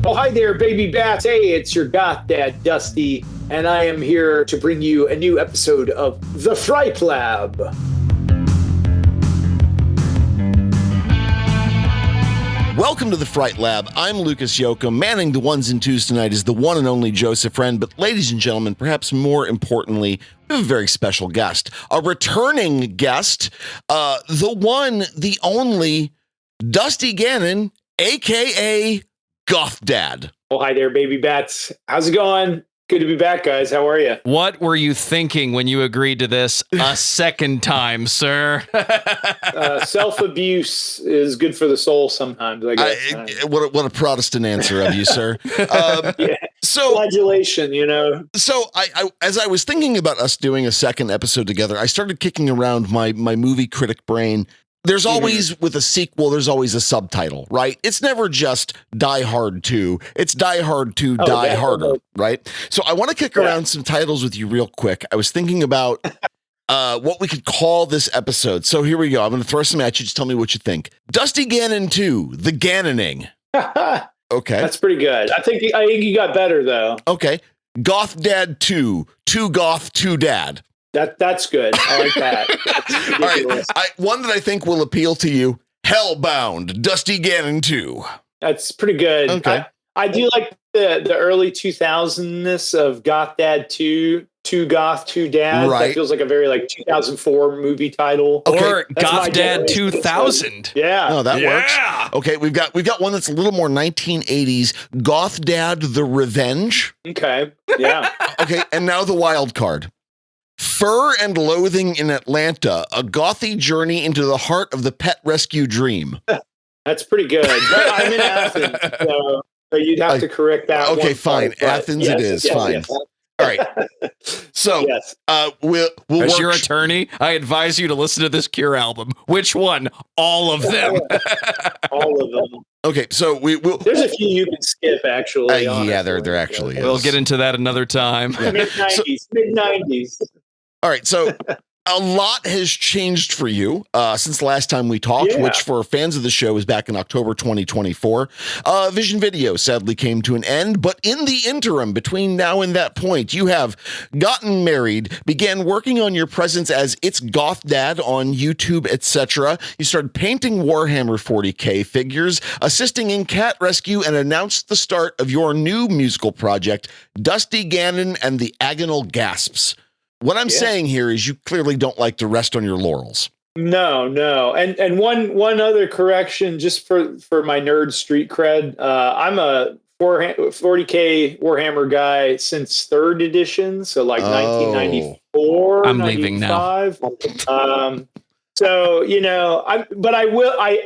Oh, hi there, baby bats. Hey, it's your Goth Dad, Dusty, and I am here to bring you a new episode of The Fright Lab. Welcome to the Fright Lab. I'm Lucas Yoakum. Manning the ones and twos tonight is the one and only Joseph Friend. But ladies and gentlemen, perhaps more importantly, we have a very special guest. A returning guest, the one, the only, Dusty Gannon, a.k.a. Goth Dad. Oh, hi there, baby bats. How's it going? Good to be back, guys. How are you? What were you thinking when you agreed to this a second time, sir? Self-abuse is good for the soul sometimes, I guess. What a Protestant answer of you, sir. Yeah. So, flagellation, you know. So as I was thinking about us doing a second episode together, I started kicking around my movie critic brain. There's always, with a sequel, there's always a subtitle, right? It's never just Die Hard 2. It's Die Hard 2, Die Harder, right? So I want to kick around some titles with you real quick. I was thinking about what we could call this episode. So here we go. I'm going to throw some at you. Just tell me what you think. Dusty Gannon 2, The Gannoning. Okay. That's pretty good. I think you got better, though. Okay. Goth Dad 2, 2 Goth, 2 Dad. That's good. I like that. All right. One that I think will appeal to you, Hellbound, Dusty Gannon 2. That's pretty good. Okay. I do like the early 2000-ness of Goth Dad 2, 2 Goth, 2 Dad. Right. That feels like a very 2004 movie title. Okay. Or Goth Dad 2000. Yeah. Oh, that works. Okay, we've got one that's a little more 1980s, Goth Dad The Revenge. Okay. Yeah. Okay, and now the wild card. Fur and Loathing in Atlanta, a gothy journey into the heart of the pet rescue dream. That's pretty good. But I'm in Athens, so you'd have to correct that. Okay, fine. Athens it is. Fine. Yes. All right. So, we'll As your attorney, I advise you to listen to this Cure album. Which one? All of them. All of them. Okay, so we'll. There's a few you can skip, actually. Yeah, there actually is. We'll get into that another time. Mid-90s. Mid-90s. All right, so a lot has changed for you since the last time we talked, which for fans of the show is back in October 2024. Vision Video sadly came to an end, but in the interim, between now and that point, you have gotten married, began working on your presence as It's Goth Dad on YouTube, etc. You started painting Warhammer 40K figures, assisting in cat rescue, and announced the start of your new musical project, Dusty Gannon and the Agonal Gasps. What I'm saying here is you clearly don't like to rest on your laurels. No. And one other correction, just for my nerd street cred. I'm a 40K Warhammer guy since 3rd edition, so 1994. I'm leaving now. So I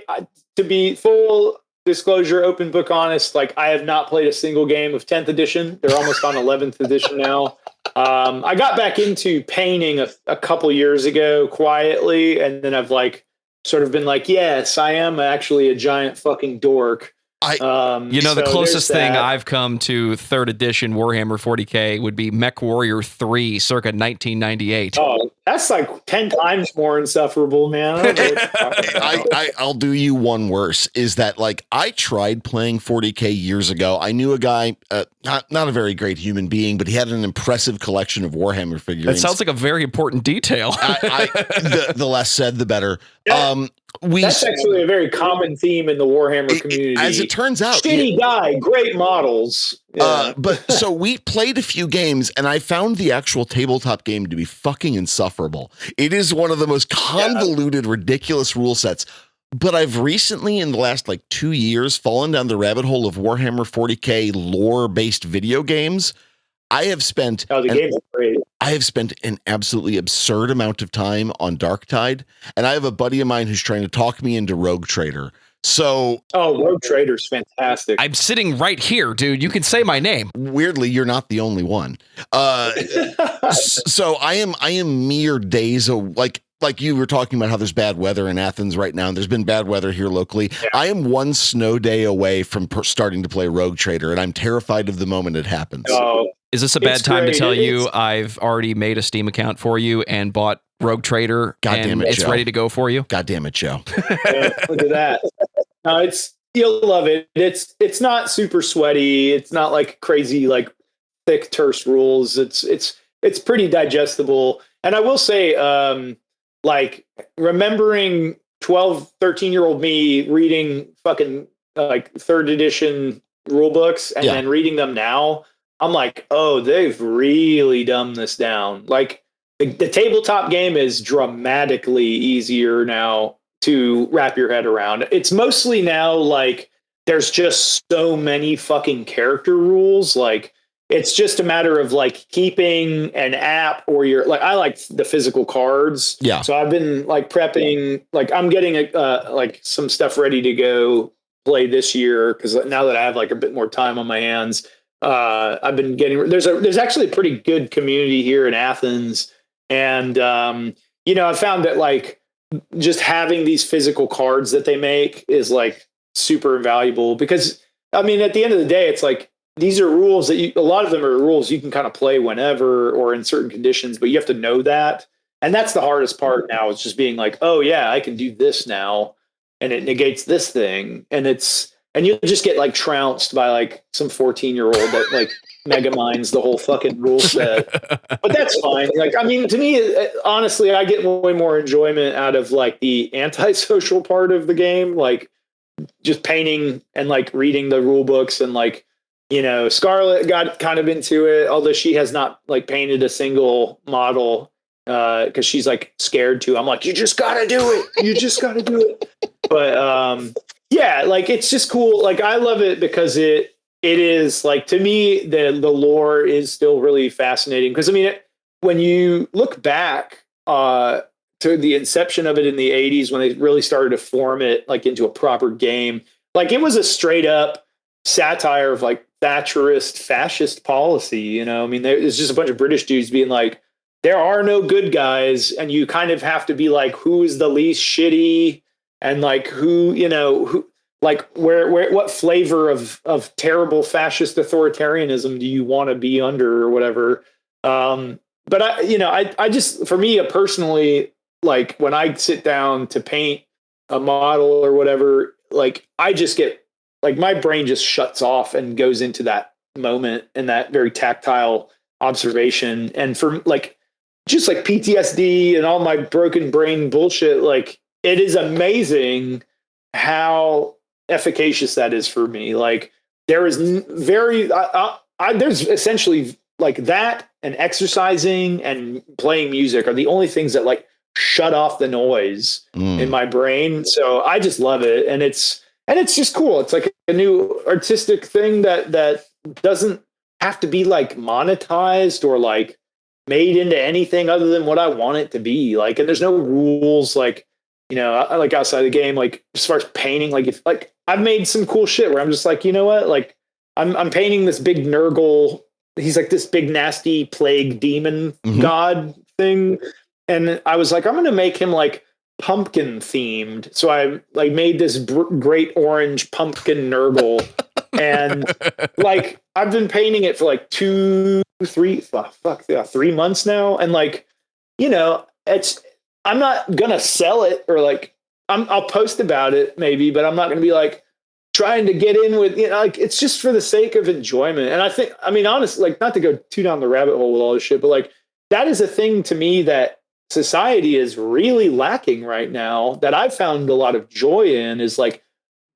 to be full disclosure, open book honest, I have not played a single game of 10th edition. They're almost on 11th edition now. I got back into painting a couple years ago quietly, and then I've sort of been yes, I am actually a giant fucking dork. The closest thing I've come to 3rd edition Warhammer 40K would be Mech Warrior 3 circa 1998. Oh, that's 10 times more insufferable, man. I'll do you one worse, is that I tried playing 40K years ago. I knew a guy, not a very great human being, but he had an impressive collection of Warhammer figurines. That sounds like a very important detail. The less said, the better. Yeah. That's actually a very common theme in the Warhammer community. As it turns out. Shitty guy, great models. Yeah. But so we played a few games, and I found the actual tabletop game to be fucking insufferable. It is one of the most convoluted, ridiculous rule sets. But I've recently, in the last 2 years, fallen down the rabbit hole of Warhammer 40K lore-based video games. I have spent games are great. I have spent an absolutely absurd amount of time on Darktide, and I have a buddy of mine who's trying to talk me into Rogue Trader. So, Rogue Trader's fantastic. I'm sitting right here, dude. You can say my name. Weirdly, you're not the only one. So I am mere days like you were talking about how there's bad weather in Athens right now, and there's been bad weather here locally. Yeah. I am one snow day away from starting to play Rogue Trader, and I'm terrified of the moment it happens. Is this a bad time to tell you I've already made a Steam account for you and bought Rogue Trader? God damn it, it's Joe. ready to go for you? God damn it, Joe. Look at that. No, it's You'll love it. It's not super sweaty. It's not like crazy, like thick, terse rules. It's pretty digestible. And I will say, like remembering 12, 13-year-old me reading fucking like third edition rule books and then reading them now, I'm like, oh, they've really dumbed this down. Like the tabletop game is dramatically easier now to wrap your head around. It's mostly now like there's just so many fucking character rules. Like it's just a matter of like keeping an app or your like I like the physical cards. Yeah. So I've been like prepping, like I'm getting like some stuff ready to go play this year because now that I have like a bit more time on my hands, I've been getting there's actually a pretty good community here in Athens, and you know I found that like just having these physical cards that they make is like super valuable because I mean at the end of the day it's like these are rules that a lot of them are rules you can kind of play whenever or in certain conditions, but you have to know that, and that's the hardest part now. It's just being like, oh yeah, I can do this now. And it negates this thing, and you just get like trounced by like some 14-year-old that like mega mines the whole fucking rule set. But that's fine. Like, I mean, to me, honestly, I get way more enjoyment out of like the antisocial part of the game, like just painting and like reading the rule books and like, you know, Scarlett got kind of into it, although she has not like painted a single model because she's like scared to. I'm like, you just gotta do it. You just gotta do it. But yeah, like it's just cool. Like I love it because it is like, to me, the lore is still really fascinating. Because I mean, when you look back to the inception of it in the 80s, when they really started to form it like into a proper game, like it was a straight up satire of like Thatcherist fascist policy. You know, I mean, there's just a bunch of British dudes being like, there are no good guys, and you kind of have to be like, who is the least shitty, and like who, you know, who, like where what flavor of terrible fascist authoritarianism do you want to be under or whatever. But I just, for me personally, like when I sit down to paint a model or whatever, like I just get like my brain just shuts off and goes into that moment and that very tactile observation. And for like just like PTSD and all my broken brain bullshit, like it is amazing how efficacious that is for me. Like there is there's essentially like that and exercising and playing music are the only things that like shut off the noise in my brain. So I just love it. And it's just cool. It's like a new artistic thing that doesn't have to be like monetized or like made into anything other than what I want it to be. Like, and there's no rules, like, you know, I like outside the game, like as far as painting, like if like I've made some cool shit where I'm just like, you know what, like I'm painting this big Nurgle. He's like this big nasty plague demon god thing, and I was like, I'm gonna make him like pumpkin themed. So I like made this great orange pumpkin Nurgle, and like I've been painting it for like 3 months now, and like, you know, I'm not gonna sell it or like I'll post about it maybe, but I'm not gonna be like trying to get in with, you know, like it's just for the sake of enjoyment. And I think, I mean, honestly, like not to go too down the rabbit hole with all this shit, but like that is a thing to me that society is really lacking right now that I've found a lot of joy in, is like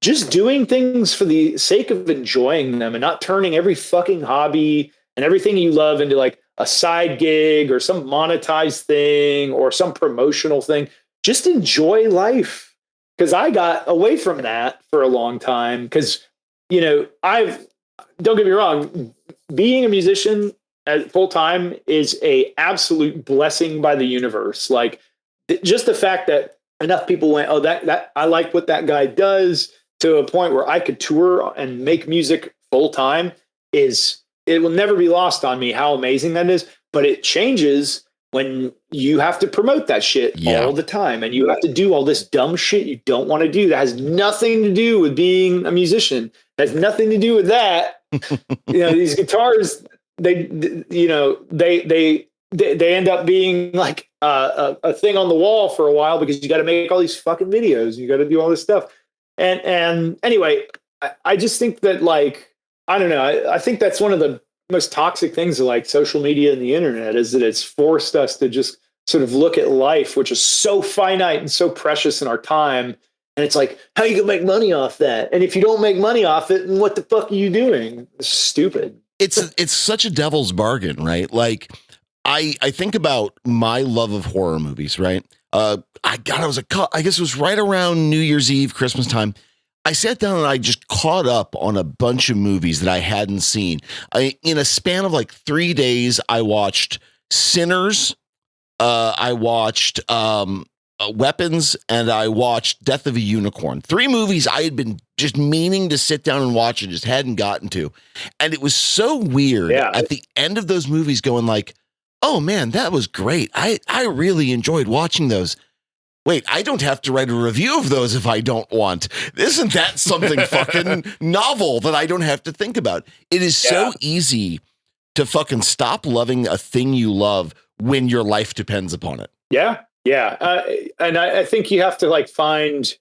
just doing things for the sake of enjoying them and not turning every fucking hobby and everything you love into like a side gig or some monetized thing or some promotional thing. Just enjoy life. Because I got away from that for a long time. Because, you know, don't get me wrong, being a musician at full time is a absolute blessing by the universe. Like just the fact that enough people went, oh, that I like what that guy does, to a point where I could tour and make music full time, it will never be lost on me how amazing that is. But it changes when you have to promote that shit all the time, and you have to do all this dumb shit you don't want to do that has nothing to do with being a musician. That has nothing to do with that. You know, these guitars, they end up being like a thing on the wall for a while because you got to make all these fucking videos. You got to do all this stuff. And anyway, I just think that like, I don't know. I think that's one of the most toxic things of like social media and the internet is that it's forced us to just sort of look at life, which is so finite and so precious in our time. And it's like, how you gonna make money off that? And if you don't make money off it, then what the fuck are you doing? It's stupid. It's such a devil's bargain, right? Like I think about my love of horror movies, right? I guess it was right around New Year's Eve, Christmas time. I sat down and I just caught up on a bunch of movies that I hadn't seen. In a span of like 3 days, I watched Sinners, I watched Weapons, and I watched Death of a Unicorn. 3 movies I had been just meaning to sit down and watch and just hadn't gotten to. And it was so weird at the end of those movies going like, oh man, that was great. I really enjoyed watching those. Wait, I don't have to write a review of those if I don't want. Isn't that something fucking novel that I don't have to think about? It is so easy to fucking stop loving a thing you love when your life depends upon it. Yeah. Yeah. And I think you have to like find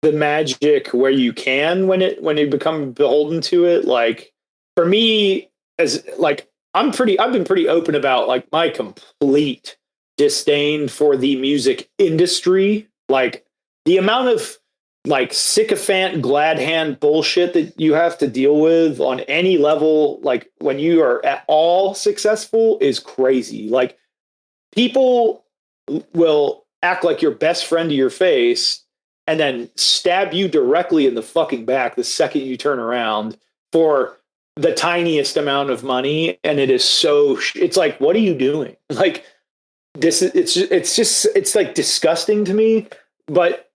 the magic where you can when you become beholden to it. Like for me, as like, I've been pretty open about like my complete disdain for the music industry. Like the amount of like sycophant glad hand bullshit that you have to deal with on any level, like when you are at all successful is crazy. Like people will act like your best friend to your face and then stab you directly in the fucking back the second you turn around for the tiniest amount of money. And it is so, it's like, what are you doing? Like, it's like disgusting to me. But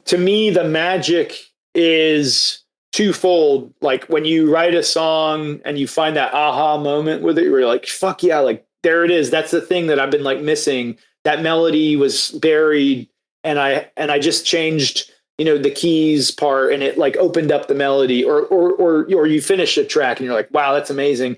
to me, the magic is twofold. Like when you write a song and you find that aha moment with it, where you're like, fuck yeah, like there it is. That's the thing that I've been like missing. That melody was buried and I just changed, the keys part and it like opened up the melody or you finish a track and you're like, wow, that's amazing.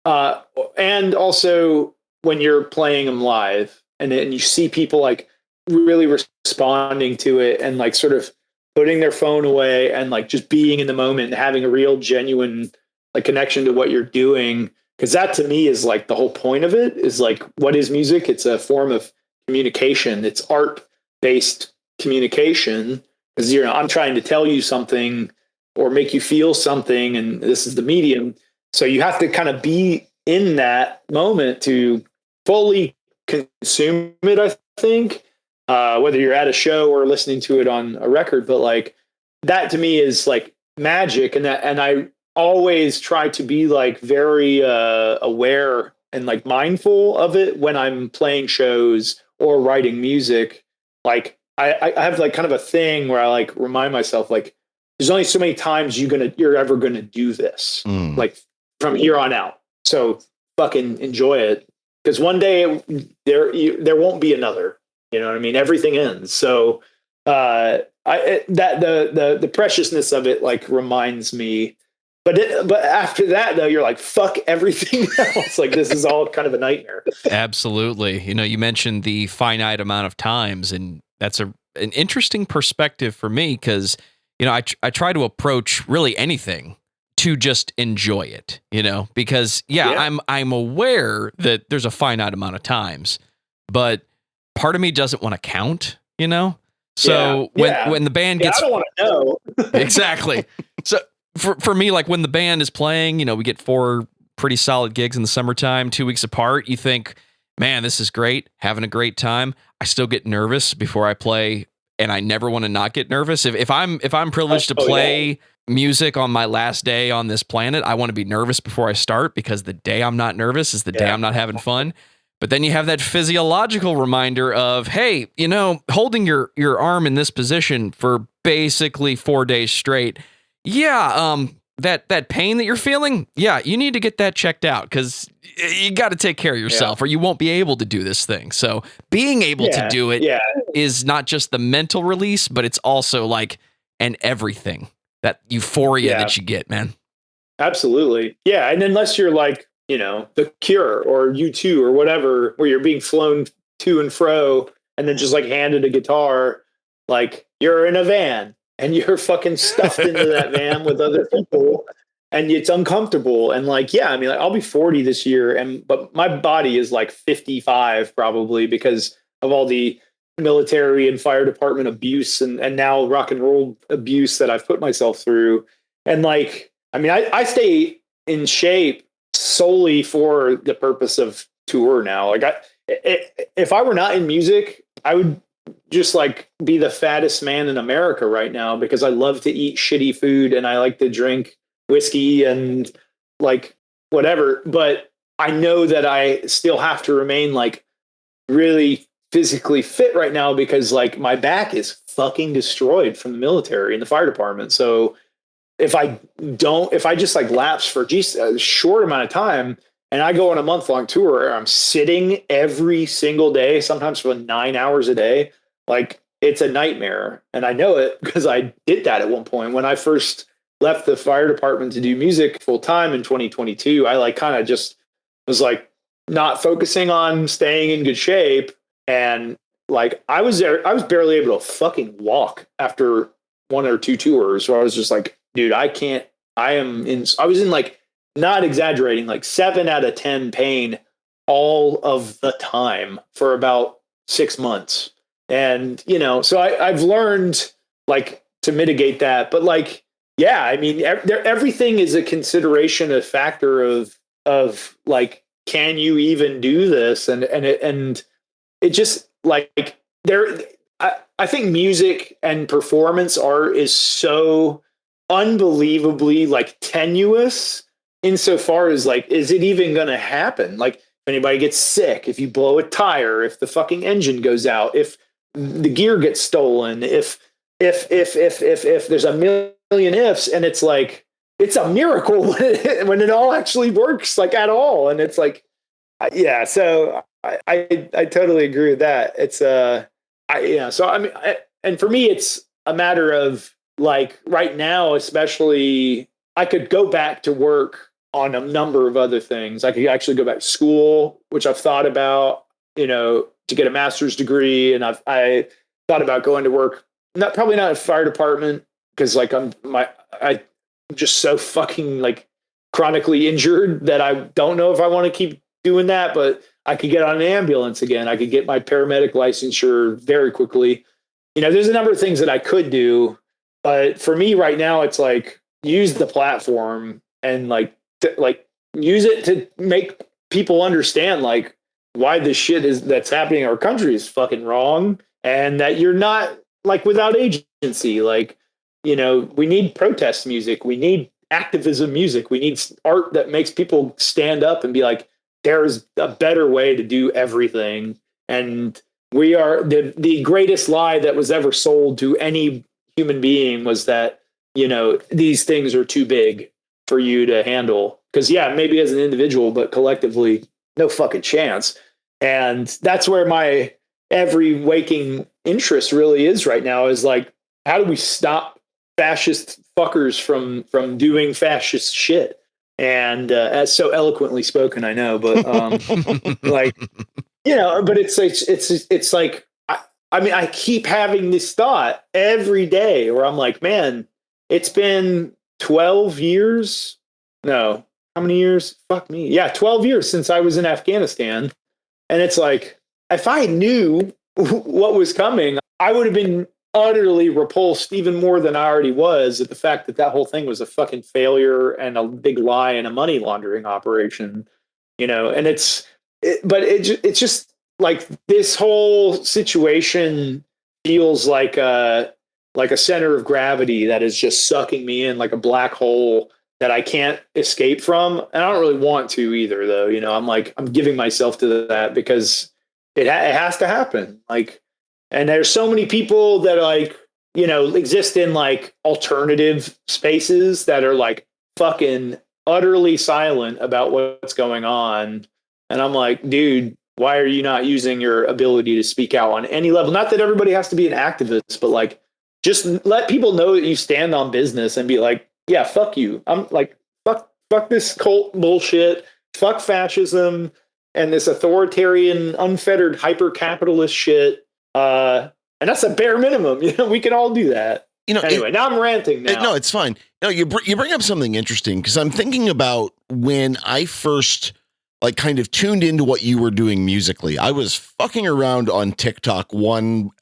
And also when you're playing them live and you see people like really responding to it and like sort of putting their phone away and like just being in the moment and having a real genuine like connection to what you're doing. Cause that to me is like the whole point of it is like, what is music? It's a form of communication. It's art-based communication. Cause I'm trying to tell you something or make you feel something. And this is the medium. So you have to kind of be in that moment to fully consume it, I think, whether you're at a show or listening to it on a record, but like that to me is like magic. And I always try to be like very aware and like mindful of it when I'm playing shows or writing music. Like I have like kind of a thing where I like remind myself like there's only so many times you're ever gonna do this, like from here on out. So fucking enjoy it, because one day there won't be another. You know what I mean? Everything ends. So the preciousness of it like reminds me. But after that, though, you're like, fuck everything else. Like, this is all kind of a nightmare. Absolutely. You mentioned the finite amount of times, and that's an interesting perspective for me because, I try to approach really anything to just enjoy it, because, I'm aware that there's a finite amount of times, but part of me doesn't want to count, So when the band gets... I don't want to know. Exactly. So... For me, like when the band is playing, we get 4 pretty solid gigs in the summertime, 2 weeks apart. You think, man, this is great, having a great time. I still get nervous before I play, and I never want to not get nervous. If I'm privileged to play music on my last day on this planet, I want to be nervous before I start, because the day I'm not nervous is the day I'm not having fun. But then you have that physiological reminder of, hey, holding your arm in this position for basically 4 days straight. Yeah, that pain that you're feeling, you need to get that checked out, because you got to take care of yourself or you won't be able to do this thing. So being able to do it is not just the mental release, but it's also like an everything, that euphoria that you get, man. Absolutely. Yeah. And unless you're like, The Cure or U2 or whatever, where you're being flown to and fro and then just like handed a guitar, like you're in a van. and you're fucking stuffed into that van with other people, and it's uncomfortable. And like, yeah, I mean, like, I'll be 40 this year, but my body is like 55 probably because of all the military and fire department abuse and now rock and roll abuse that I've put myself through. And like, I mean, I stay in shape solely for the purpose of tour now. Like if I were not in music, I would just like be the fattest man in America right now because I love to eat shitty food and I like to drink whiskey and like whatever. But I know that I still have to remain like really physically fit right now because like my back is fucking destroyed from the military and the fire department. So if I just like lapse for a short amount of time and I go on a month-long tour, I'm sitting every single day, sometimes for 9 hours a day, like it's a nightmare. And I know it because I did that at one point when I first left the fire department to do music full time in 2022. I like kind of just was like not focusing on staying in good shape. And like I was barely able to fucking walk after one or two tours where I was just like, dude, I was in like, not exaggerating, like 7 out of 10 pain all of the time for about 6 months. And, you know, so I've learned like to mitigate that. But like, yeah, I mean, everything is a consideration, a factor of like, can you even do this? And it just like I think music and performance art is so unbelievably like tenuous insofar as like, is it even going to happen? Like if anybody gets sick, if you blow a tire, if the fucking engine goes out, if the gear gets stolen, if there's a million ifs, and it's like, it's a miracle when it all actually works like at all. And it's like, yeah, so I totally agree with that. It's so I mean, and for me, it's a matter of like right now, especially, I could go back to work on a number of other things. I could actually go back to school, which I've thought about, you know, to get a master's degree, and I thought about going to work, probably not a fire department because like I'm just so fucking like chronically injured that I don't know if I want to keep doing that, but I could get on an ambulance again. I could get my paramedic licensure very quickly. You know, there's a number of things that I could do, but for me right now, it's like use the platform and like use it to make people understand like why this shit that's happening in our country is fucking wrong, and that you're not like without agency. Like, you know, we need protest music, we need activism music, we need art that makes people stand up and be like, there's a better way to do everything. And we are the greatest lie that was ever sold to any human being was that, you know, these things are too big for you to handle. Because yeah, maybe as an individual, but collectively, no fucking chance. And that's where my every waking interest really is right now, is like, how do we stop fascist fuckers from doing fascist shit? And as so eloquently spoken, I know, but like, you know, but it's like, I mean, I keep having this thought every day where I'm like, man, it's been 12 years. No, how many years? Fuck me. Yeah, 12 years since I was in Afghanistan. And it's like, if I knew what was coming, I would have been utterly repulsed even more than I already was at the fact that whole thing was a fucking failure and a big lie and a money laundering operation, you know. And it's just like this whole situation feels like a center of gravity that is just sucking me in like a black hole that I can't escape from. And I don't really want to either, though. You know, I'm giving myself to that because it has to happen. Like, and there's so many people that like, you know, exist in like alternative spaces that are like fucking utterly silent about what's going on. And I'm like, dude, why are you not using your ability to speak out on any level? Not that everybody has to be an activist, but like, just let people know that you stand on business and be like, yeah, fuck you. I'm like, fuck this cult bullshit. Fuck fascism and this authoritarian, unfettered, hyper-capitalist shit. And that's a bare minimum. You know, we can all do that. Anyway, now I'm ranting now. No, it's fine. No, you bring up something interesting because I'm thinking about when I first like kind of tuned into what you were doing musically. I was fucking around on TikTok one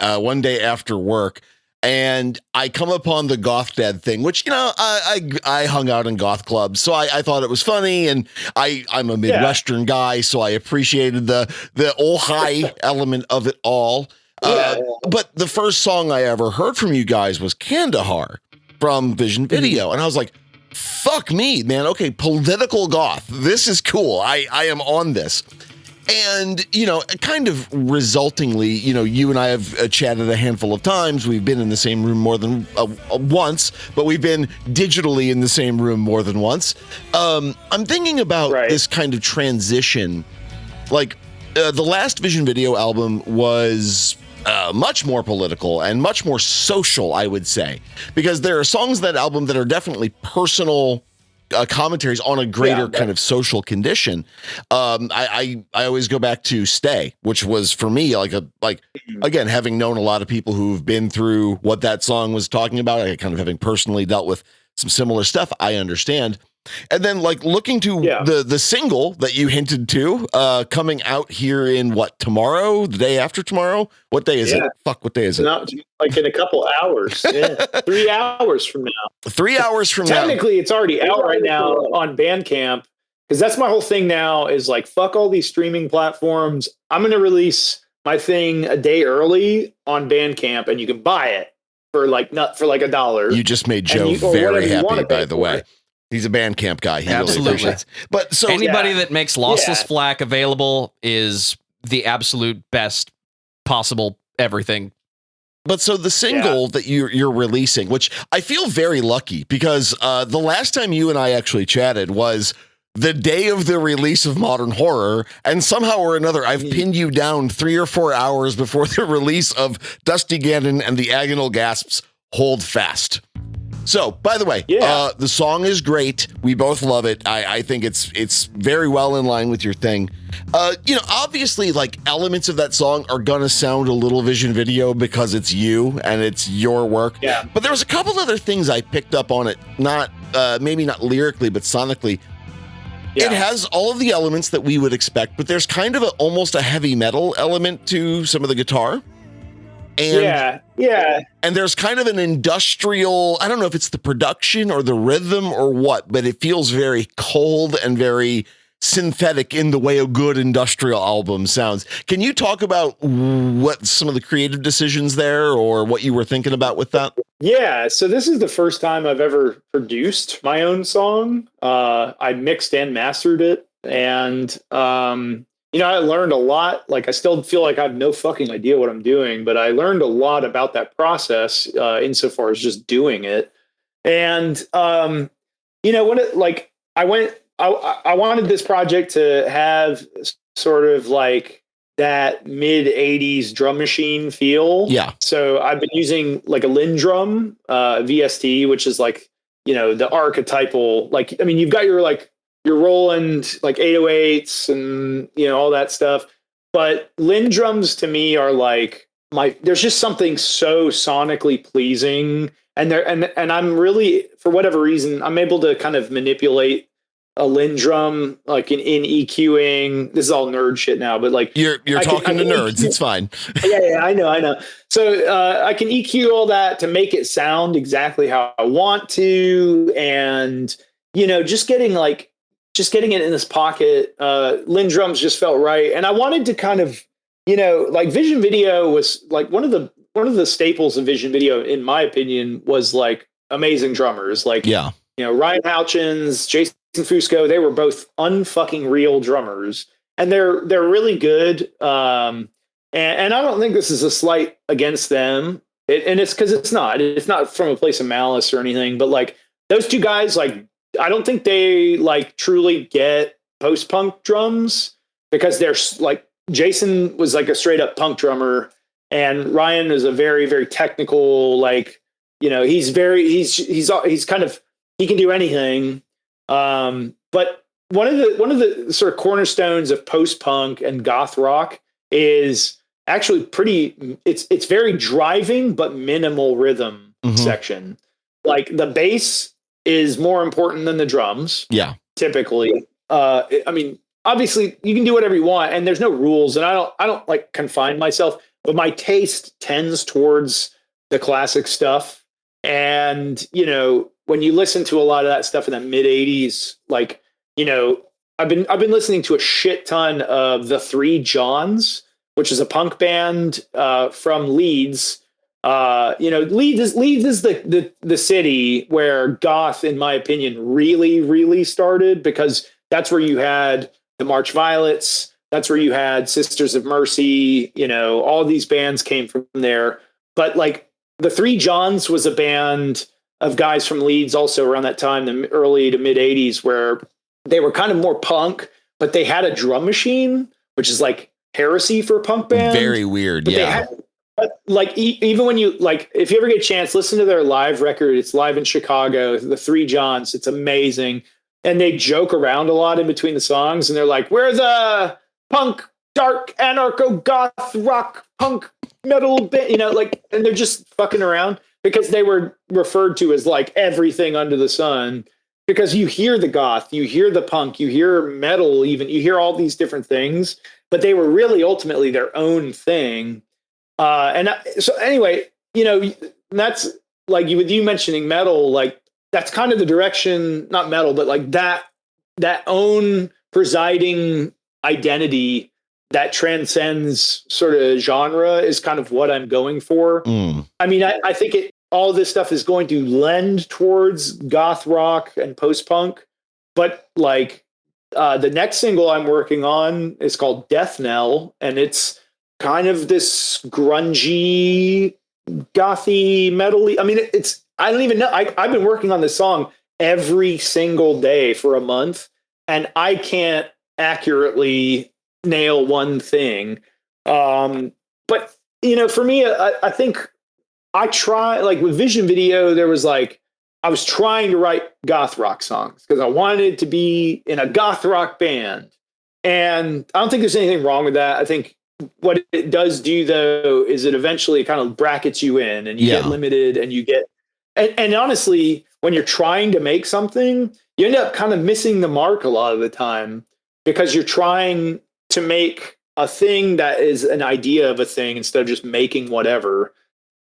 day after work, and I come upon the Goth Dad thing, which I hung out in goth clubs, so I thought it was funny, and I'm a Midwestern guy, so I appreciated the old high element of it all. But the first song I ever heard from you guys was Kandahar from Vision Video. And I was like, fuck me, man. Okay, political goth. This is cool. I am on this. And, kind of resultingly, you and I have chatted a handful of times. We've been in the same room more than once, but we've been digitally in the same room more than once. I'm thinking about this kind of transition. Like, the last Vision Video album was much more political and much more social, I would say, because there are songs in that album that are definitely personal commentaries on a greater kind of social condition. I always go back to Stay, which was for me like again, having known a lot of people who've been through what that song was talking about, I kind of having personally dealt with some similar stuff, I understand. And then like looking to the single that you hinted to coming out here in tomorrow, the day after tomorrow? What day is it? Fuck, what day is it? Not like in a couple hours. 3 hours from now. 3 hours from now. Technically, it's already out right now on Bandcamp, because that's my whole thing now is like, fuck all these streaming platforms. I'm going to release my thing a day early on Bandcamp, and you can buy it for like $1. You just made Joe very happy, by the way. He's a Bandcamp guy. He absolutely. Really but so anybody that makes Lossless FLAC available is the absolute best possible everything. But so the single that you're releasing, which I feel very lucky because the last time you and I actually chatted was the day of the release of Modern Horror, and somehow or another I've pinned you down 3 or 4 hours before the release of Dusty Gannon and the Agonal Gasps Hold Fast. So, by the way, the song is great. We both love it. I think it's very well in line with your thing. Obviously, like elements of that song are gonna sound a little Vision Video because it's you and it's your work. Yeah. But there was a couple other things I picked up on it. Not maybe not lyrically, but sonically. Yeah. It has all of the elements that we would expect, but there's kind of almost a heavy metal element to some of the guitar. And, and there's kind of an industrial, I don't know if it's the production or the rhythm or what, but it feels very cold and very synthetic in the way a good industrial album sounds. Can you talk about what some of the creative decisions there or what you were thinking about with that? Yeah, so this is the first time I've ever produced my own song. I mixed and mastered it, and I learned a lot. Like, I still feel like I have no fucking idea what I'm doing, but I learned a lot about that process insofar as just doing it. And, when it, like, I wanted this project to have sort of like that mid 80s drum machine feel. Yeah. So I've been using like a Linn drum, VST, which is like, the archetypal, like, I mean, you've got your Roland like 808s and all that stuff, but Linn drums to me are like there's just something so sonically pleasing, and I'm really, for whatever reason, I'm able to kind of manipulate a Linn drum like in EQing. This is all nerd shit now, but like you're talking to nerds. It's fine. Yeah, I know. So I can EQ all that to make it sound exactly how I want to, and just getting it in this pocket, Linn drums just felt right. And I wanted to kind of, like Vision Video was like one of the staples of Vision Video, in my opinion, was like amazing drummers. Like, Ryan Houchins, Jason Fusco, they were both unfucking real drummers, and they're really good. And I don't think this is a slight against them. And it's because it's not from a place of malice or anything, but like those two guys, like, I don't think they like truly get post-punk drums, because they're like, Jason was like a straight up punk drummer, and Ryan is a very, very technical, like, he's kind of, he can do anything. But one of the sort of cornerstones of post-punk and goth rock is actually it's very driving, but minimal rhythm. section. Like the bass is more important than the drums. Yeah. Typically. I mean, obviously you can do whatever you want and there's no rules and I don't like confine myself, but my taste tends towards the classic stuff. And, you know, when you listen to a lot of that stuff in the mid 80s, like, you know, I've been listening to a shit ton of the Three Johns, which is a punk band from Leeds. You know, Leeds is the city where goth, in my opinion, really, really started, because that's where you had the March Violets. That's where you had Sisters of Mercy. You know, all these bands came from there. But like the Three Johns was a band of guys from Leeds also around that time, the early to mid 80s, where they were kind of more punk, but they had a drum machine, which is like heresy for a punk band. Very weird. Yeah. But like even when you like, if you ever get a chance, listen to their live record. It's live in Chicago, the Three Johns. It's amazing. And they joke around a lot in between the songs. And they're like, we're the punk, dark, anarcho, goth, rock, punk, metal band, you know, like, and they're just fucking around because they were referred to as like everything under the sun. Because you hear the goth, you hear the punk, you hear metal, even you hear all these different things, but they were really ultimately their own thing. So anyway, you know, that's like with you mentioning metal, like that's kind of the direction, not metal, but like that own presiding identity that transcends sort of genre is kind of what I'm going for. I mean, I think all this stuff is going to lend towards goth rock and post-punk, but like the next single I'm working on is called Death Knell, and it's kind of this grungy, gothy, metal-y. I mean, I don't even know. I've been working on this song every single day for a month, and I can't accurately nail one thing. But, you know, for me, I think I try, like with Vision Video, there was like, I was trying to write goth rock songs because I wanted to be in a goth rock band. And I don't think there's anything wrong with that. I think what it does do, though, is it eventually kind of brackets you in and you get limited and you get, and honestly, when you're trying to make something, you end up kind of missing the mark a lot of the time because you're trying to make a thing that is an idea of a thing instead of just making whatever.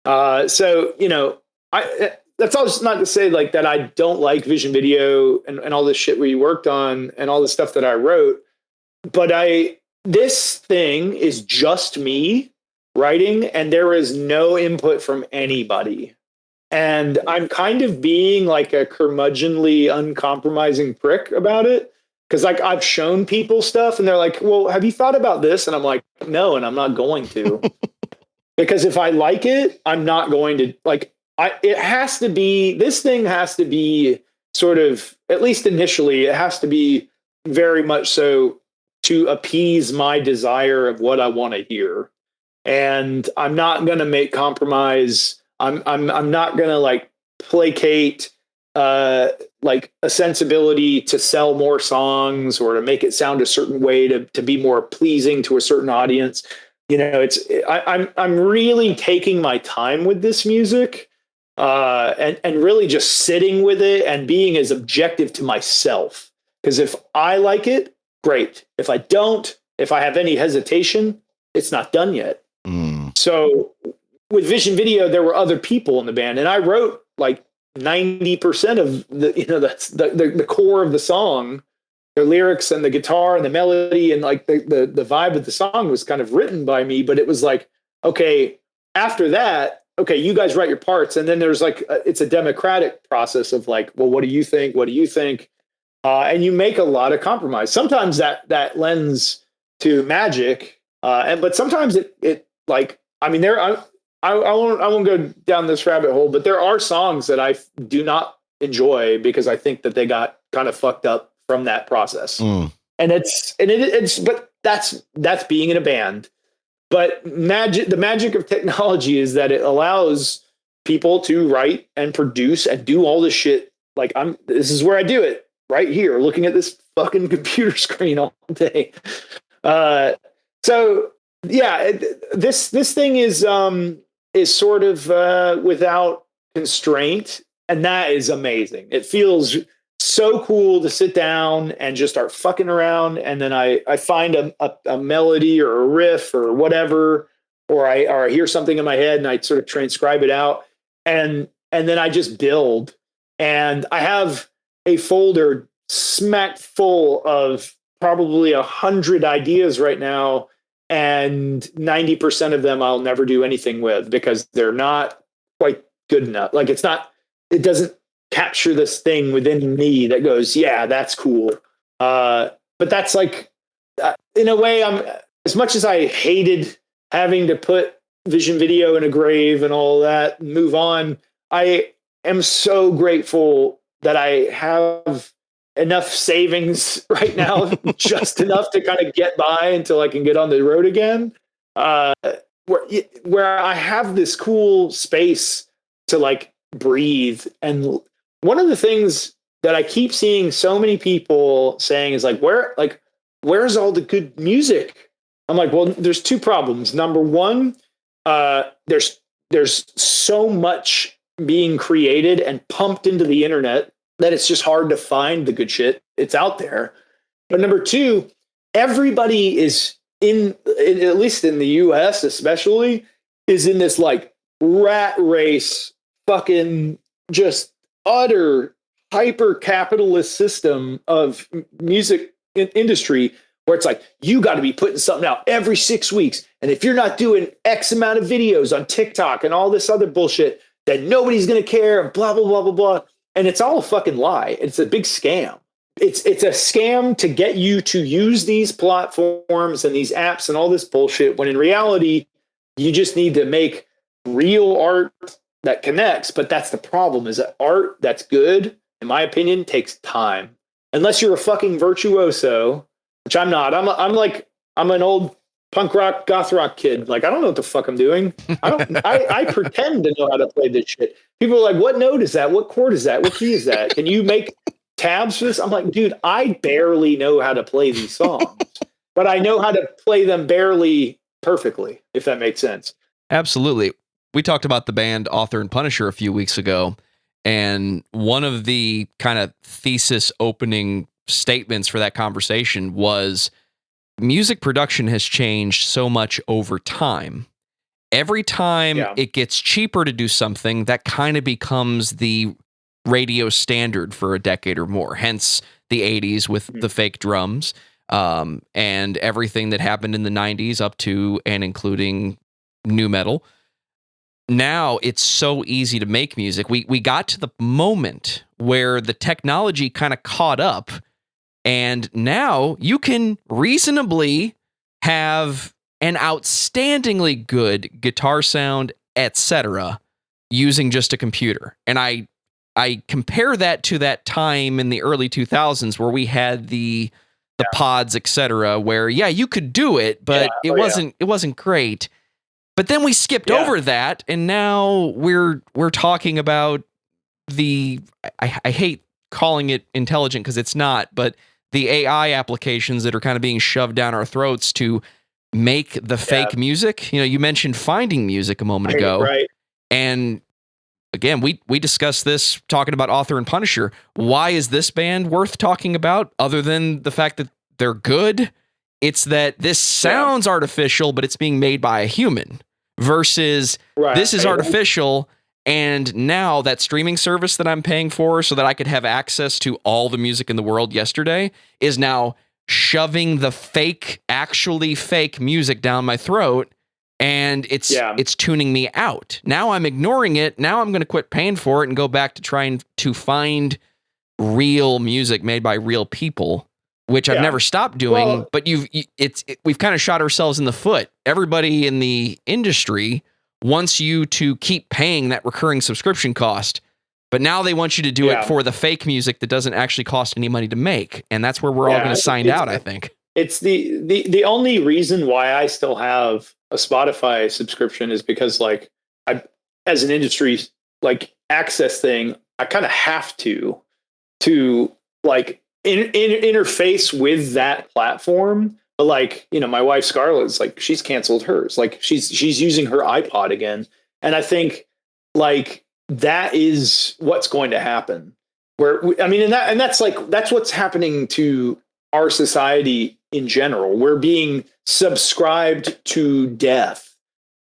So, you know, that's all just not to say like that I don't like Vision Video and all this shit we worked on and all the stuff that I wrote, but this thing is just me writing and there is no input from anybody. And I'm kind of being like a curmudgeonly, uncompromising prick about it. Cause like I've shown people stuff and they're like, well, have you thought about this? And I'm like, no, and I'm not going to. Because if I like it, I'm not going to like, this thing has to be sort of, at least initially, it has to be very much so to appease my desire of what I want to hear. And I'm not going to make compromise. I'm not going to like placate, like a sensibility to sell more songs or to make it sound a certain way to be more pleasing to a certain audience. You know, I'm really taking my time with this music and really just sitting with it and being as objective to myself. Because if I like it, great. If I don't, if I have any hesitation, it's not done yet. So with Vision Video, there were other people in the band, and I wrote like 90% of the, you know, that's the core of the song. The lyrics and the guitar and the melody and like the vibe of the song was kind of written by me, but it was like, okay, after that, okay, you guys write your parts. And then there's like, it's a democratic process of like, well, what do you think? What do you think? And you make a lot of compromise. Sometimes that lends to magic. But sometimes it like, I mean, I won't go down this rabbit hole, but there are songs that I do not enjoy because I think that they got kind of fucked up from that process. And but that's being in a band. But the magic of technology is that it allows people to write and produce and do all this shit. Like this is where I do it right here, looking at this fucking computer screen all day. So yeah, this thing is sort of without constraint, and that is amazing. It feels so cool to sit down and just start fucking around, and then I find a melody or a riff or whatever, or I hear something in my head and I sort of transcribe it out, and then I just build. And I have a folder smacked full of probably 100 ideas right now, and 90% of them I'll never do anything with because they're not quite good enough. Like it doesn't capture this thing within me that goes, yeah, that's cool. But that's like, in a way, as much as I hated having to put Vision Video in a grave and all that and move on, I am so grateful that I have enough savings right now, just enough to kind of get by until I can get on the road again. Where I have this cool space to like breathe. And one of the things that I keep seeing so many people saying is like, where's all the good music? I'm like, well, there's two problems. Number one, there's so much being created and pumped into the internet that it's just hard to find the good shit. It's out there. But number two, everybody is at least in the US especially, is in this like rat race, fucking just utter hyper capitalist system of music industry, where it's like, you got to be putting something out every 6 weeks. And if you're not doing X amount of videos on TikTok and all this other bullshit, then nobody's going to care, and blah, blah, blah, blah, blah. And it's all a fucking lie. It's a big scam. It's a scam to get you to use these platforms and these apps and all this bullshit, when in reality, you just need to make real art that connects. But that's the problem, is that art that's good, in my opinion, takes time. Unless you're a fucking virtuoso, which I'm not. I'm an old punk rock, goth rock kid. Like, I don't know what the fuck I'm doing. I pretend to know how to play this shit. People are like, what note is that? What chord is that? What key is that? Can you make tabs for this? I'm like, dude, I barely know how to play these songs, but I know how to play them barely perfectly, if that makes sense. Absolutely. We talked about the band Author and Punisher a few weeks ago, and one of the kind of thesis opening statements for that conversation was music production has changed so much over time. Every time it gets cheaper to do something, that kind of becomes the radio standard for a decade or more. Hence the 80s with the fake drums, and everything that happened in the 90s up to and including nu metal. Now it's so easy to make music. We got to the moment where the technology kind of caught up, and now you can reasonably have an outstandingly good guitar sound, etc., using just a computer. And I compare that to that time in the early 2000s where we had the pods, etc., where you could do it, but it wasn't great. But then we skipped over that, and now we're talking about I hate calling it intelligent because it's not, but the AI applications that are kind of being shoved down our throats to make the fake music. You mentioned finding music a moment ago. Right. And again, we discussed this talking about Author and Punisher. Why is this band worth talking about other than the fact that they're good? It's that this sounds artificial, but it's being made by a human, versus this is artificial. And now that streaming service that I'm paying for so that I could have access to all the music in the world yesterday is now shoving the actually fake music down my throat. And it's tuning me out. Now I'm ignoring it. Now I'm going to quit paying for it and go back to trying to find real music made by real people, which I've never stopped doing. Well, but we've kind of shot ourselves in the foot. Everybody in the industry wants you to keep paying that recurring subscription cost, but now they want you to do it for the fake music that doesn't actually cost any money to make. And that's where we're all going to sign out, I think. It's the only reason why I still have a Spotify subscription is because, like, I, as an industry, like, access thing, I kind of have to like interface with that platform. But, like, my wife Scarlett's, like, she's canceled hers. Like, she's using her iPod again. And I think, like, that is what's going to happen. I mean, and that's what's happening to our society in general. We're being subscribed to death.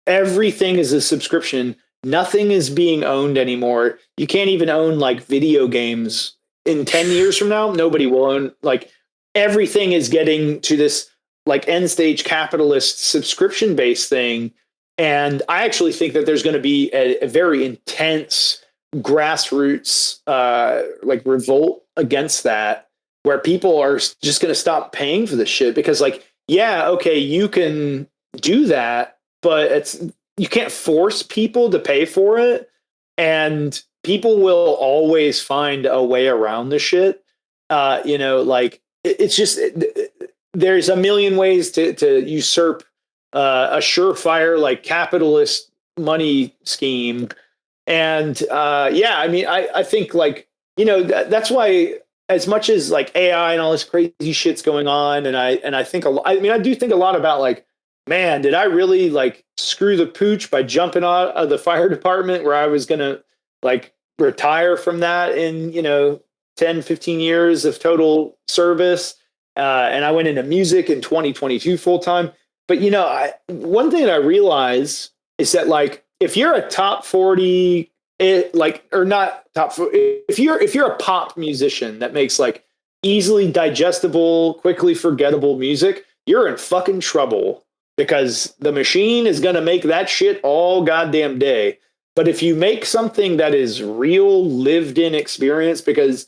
Everything is a subscription. Nothing is being owned anymore. You can't even own like video games. In 10 years from now, nobody will own, like, everything is getting to this like end stage capitalist subscription based thing. And I actually think that there's going to be a very intense grassroots like revolt against that, where people are just going to stop paying for this shit because, like, yeah, okay, you can do that, but you can't force people to pay for it, and people will always find a way around the shit. Like, it's just there's a million ways to usurp a surefire like capitalist money scheme. And I mean, I think, like, that's why, as much as like AI and all this crazy shit's going on, and I think I do think a lot about, like, man, did I really like screw the pooch by jumping out of the fire department where I was gonna like retire from that in 10, 15 years of total service, and I went into music in 2022 full time. But one thing that I realize is that, like, if you're a top 40, or not top 40, if you're a pop musician that makes like easily digestible, quickly forgettable music, you're in fucking trouble, because the machine is going to make that shit all goddamn day. But if you make something that is real lived in experience, because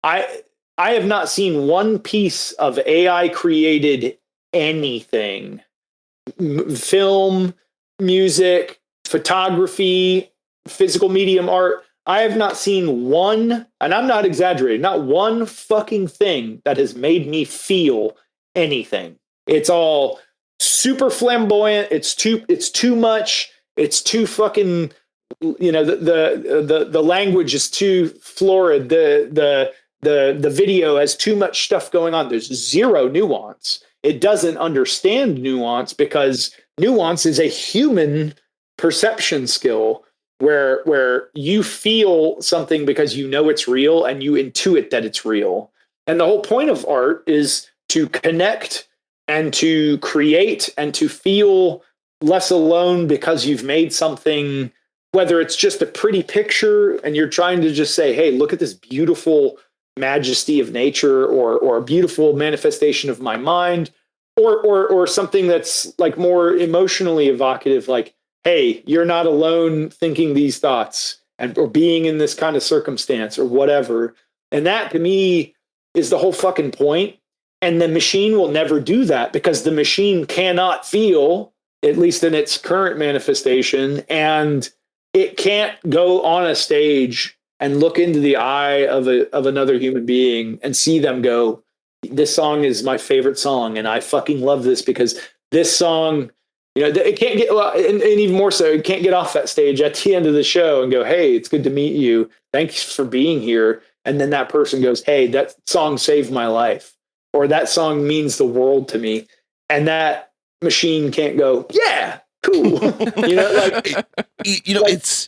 I have not seen one piece of AI created anything, film, music, photography, physical medium art. I have not seen one, and I'm not exaggerating, not one fucking thing that has made me feel anything. It's all super flamboyant. It's too much. It's too fucking, the language is too florid. The video has too much stuff going on. There's zero nuance. It doesn't understand nuance, because nuance is a human perception skill where you feel something because you know it's real and you intuit that it's real. And the whole point of art is to connect and to create and to feel less alone, because you've made something, whether it's just a pretty picture and you're trying to just say, hey, look at this beautiful majesty of nature, or a beautiful manifestation of my mind, or something that's like more emotionally evocative, like, hey, you're not alone thinking these thoughts or being in this kind of circumstance or whatever. And that, to me, is the whole fucking point. And the machine will never do that, because the machine cannot feel, at least in its current manifestation, and it can't go on a stage and look into the eye of another human being and see them go, this song is my favorite song, and I fucking love this because this song, it can't get, and even more so, it can't get off that stage at the end of the show and go, hey, it's good to meet you, thanks for being here. And then that person goes, hey, that song saved my life, or that song means the world to me. And that machine can't go, yeah, cool. It's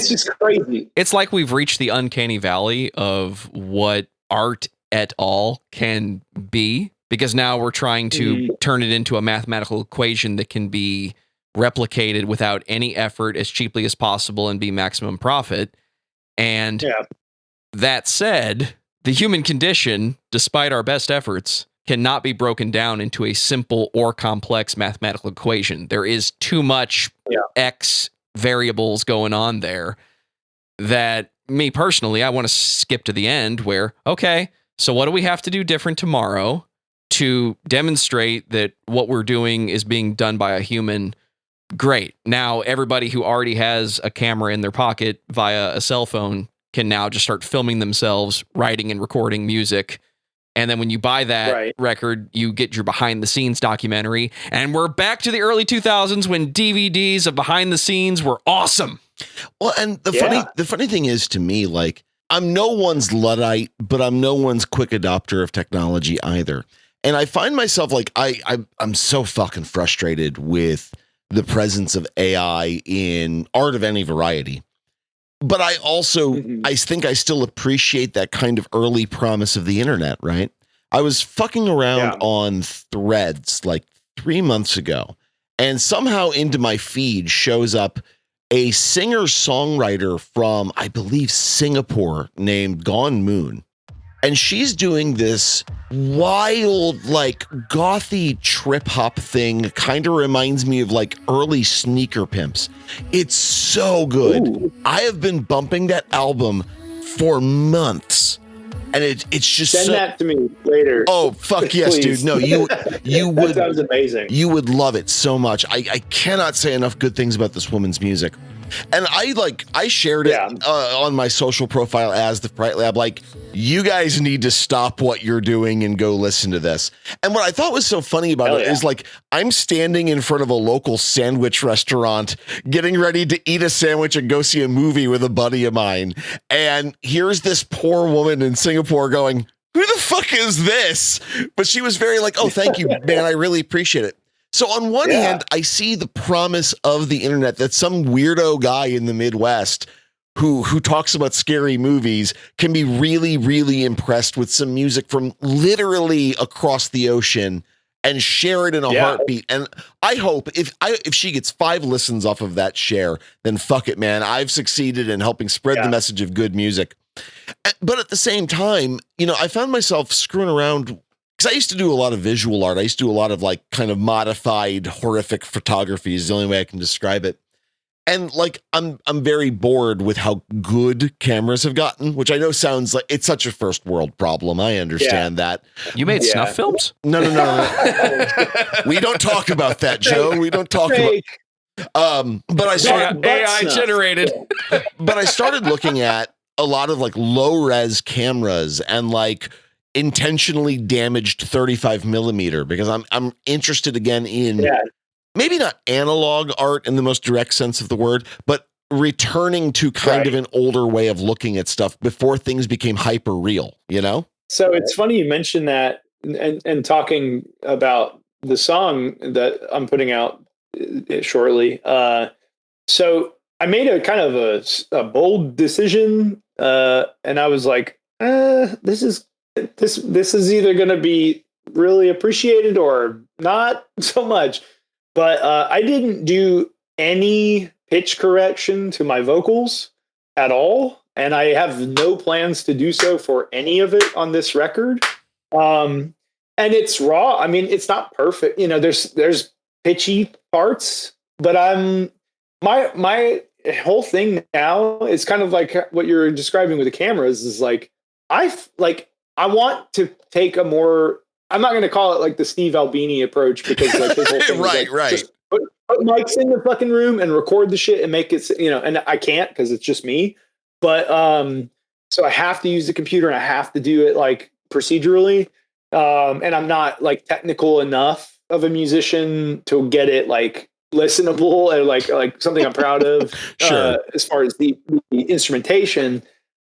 just crazy. It's like we've reached the uncanny valley of what art et al. Can be, because now we're trying to turn it into a mathematical equation that can be replicated without any effort as cheaply as possible and be maximum profit. And that said, the human condition, despite our best efforts, cannot be broken down into a simple or complex mathematical equation. There is too much X variables going on there that, me personally, I want to skip to the end where, okay, so what do we have to do different tomorrow to demonstrate that what we're doing is being done by a human? Great. Now everybody who already has a camera in their pocket via a cell phone can now just start filming themselves, writing and recording music. And then when you buy that record, you get your behind the scenes documentary. And we're back to the early 2000s when DVDs of behind the scenes were awesome. Well, and the funny thing is, to me, like, I'm no one's Luddite, but I'm no one's quick adopter of technology either. And I find myself like, I'm so fucking frustrated with the presence of AI in art of any variety. But I also, I think I still appreciate that kind of early promise of the internet, right? I was fucking around on Threads like 3 months ago, and somehow into my feed shows up a singer-songwriter from, I believe, Singapore named Gone Moon. And she's doing this wild, like, gothy trip-hop thing. Kind of reminds me of, like, early Sneaker Pimps. It's so good. Ooh. I have been bumping that album for months. And it's just send that to me later. Oh, fuck yes, dude. No, you would. That sounds amazing. You would love it so much. I cannot say enough good things about this woman's music. And I shared it on my social profile as the Fright Lab. Like, you guys need to stop what you're doing and go listen to this. And what I thought was so funny about it is, like, I'm standing in front of a local sandwich restaurant, getting ready to eat a sandwich and go see a movie with a buddy of mine. And here's this poor woman in Singapore going, "Who the fuck is this?" But she was very like, "Oh, thank you, man. I really appreciate it." So on one hand, I see the promise of the internet that some weirdo guy in the Midwest who talks about scary movies can be really, really impressed with some music from literally across the ocean and share it in a heartbeat. And I hope if she gets 5 listens off of that share, then fuck it, man. I've succeeded in helping spread the message of good music. But at the same time, you know, I found myself screwing around because I used to do a lot of visual art. I used to do a lot of like kind of modified horrific photography is the only way I can describe it. And like, I'm very bored with how good cameras have gotten, which I know sounds like it's such a first world problem. I understand that. You made snuff films? No. We don't talk about that, Joe. We don't talk about, but I started AI generated, but I started looking at a lot of like low res cameras and like intentionally damaged 35 millimeter because I'm interested again in maybe not analog art in the most direct sense of the word, but returning to kind of an older way of looking at stuff before things became hyper real, you know? So it's funny you mentioned that and talking about the song that I'm putting out shortly. So I made a kind of a bold decision and I was like, this is either going to be really appreciated or not so much. But I didn't do any pitch correction to my vocals at all. And I have no plans to do so for any of it on this record. And it's raw. I mean, it's not perfect. You know, there's pitchy parts, but my whole thing now is kind of like what you're describing with the cameras is like, I want to take a more, I'm not going to call it like the Steve Albini approach because like his whole thing is like, just put mics in the fucking room and record the shit and make it, you know, and I can't because it's just me. But so I have to use the computer and I have to do it like procedurally. And I'm not like technical enough of a musician to get it like listenable and like something I'm proud of as far as the instrumentation.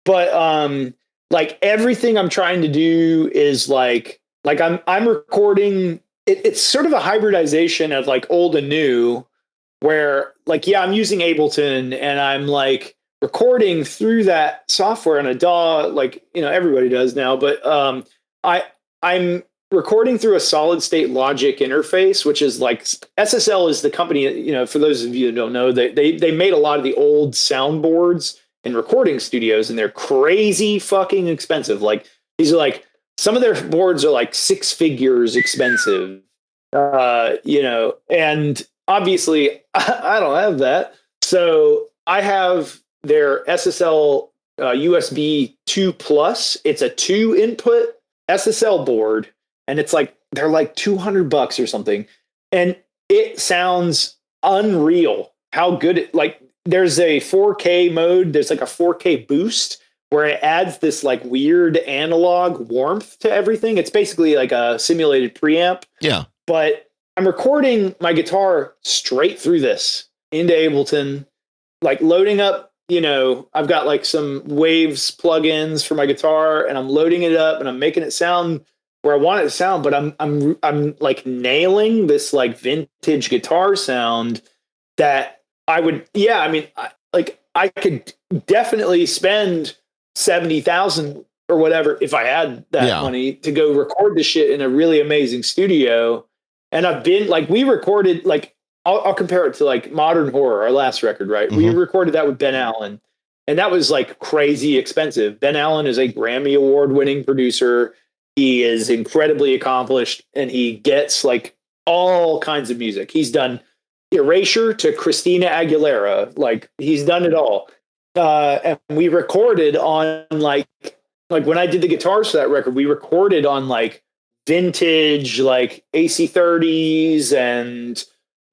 But like everything I'm trying to do is like I'm recording. It's sort of a hybridization of like old and new, where like I'm using Ableton and I'm like recording through that software on a DAW, like you know everybody does now. But I'm recording through a solid state Logic interface, which is like SSL is the company. You know, for those of you who don't know, they made a lot of the old soundboards in recording studios, and they're crazy fucking expensive. Like these are like some of their boards are like 6 figures expensive, you know, and obviously I don't have that. So I have their SSL USB 2 Plus. It's a 2 input SSL board, and it's like they're like $200 or something, and it sounds unreal how good it like. There's a 4K mode. There's like a 4K boost where it adds this like weird analog warmth to everything. It's basically like a simulated preamp. Yeah. But I'm recording my guitar straight through this into Ableton, like loading up, you know, I've got like some Waves plugins for my guitar and I'm loading it up and I'm making it sound where I want it to sound, but I'm like nailing this like vintage guitar sound that I would, I mean, like I could definitely spend 70,000 or whatever if I had that money to go record the shit in a really amazing studio. And I've been like, we recorded like, I'll compare it to like Modern Horror, our last record, right? We recorded that with Ben Allen, and that was like crazy expensive. Ben Allen is a Grammy Award winning producer. He is incredibly accomplished, and he gets like all kinds of music. He's done Erasure to Christina Aguilera. Like he's done it all. And we recorded on like when I did the guitars for that record, we recorded on like vintage, like AC30s, and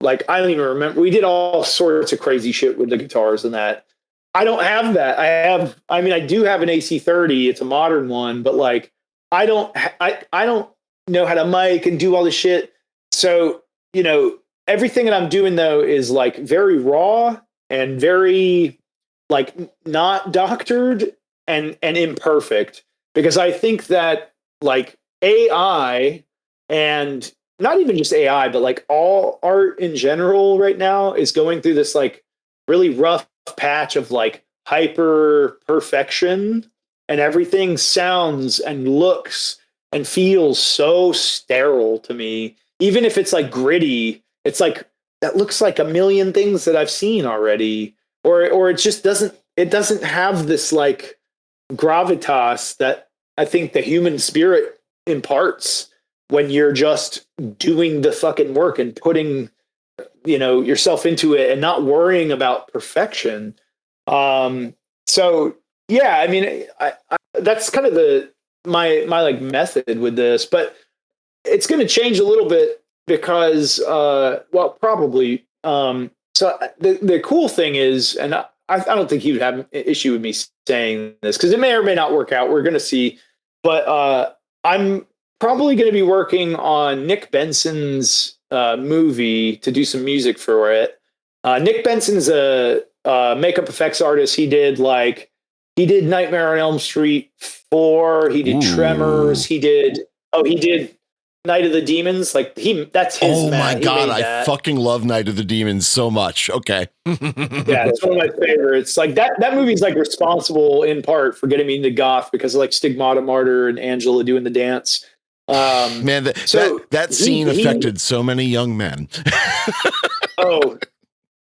like, I don't even remember. We did all sorts of crazy shit with the guitars and that. I don't have that. I do have an AC30. It's a modern one, but like, I don't know how to mic and do all this shit. So, you know, everything that I'm doing though is like very raw and very like not doctored and imperfect, because I think that like AI, and not even just AI, but like all art in general right now is going through this like really rough patch of like hyper perfection, and everything sounds and looks and feels so sterile to me. Even if it's like gritty, it's like that looks like a million things that I've seen already, or it just doesn't have this like gravitas that I think the human spirit imparts when you're just doing the fucking work and putting, you know, yourself into it and not worrying about perfection. So yeah, I mean, I that's kind of my like method with this, but it's going to change a little bit because, well, probably. So the cool thing is, and I don't think he would have an issue with me saying this because it may or may not work out. We're going to see, but I'm probably going to be working on Nick Benson's movie to do some music for it. Nick Benson's a makeup effects artist. He did Nightmare on Elm Street 4. He did Tremors. He did Night of the Demons. Like that's his. Oh my God. I fucking love Night of the Demons so much. Okay. Yeah. It's one of my favorites. Like that movie's like responsible in part for getting me into goth because of like Stigmata Martyr and Angela doing the dance. Man, that scene affected so many young men. Oh,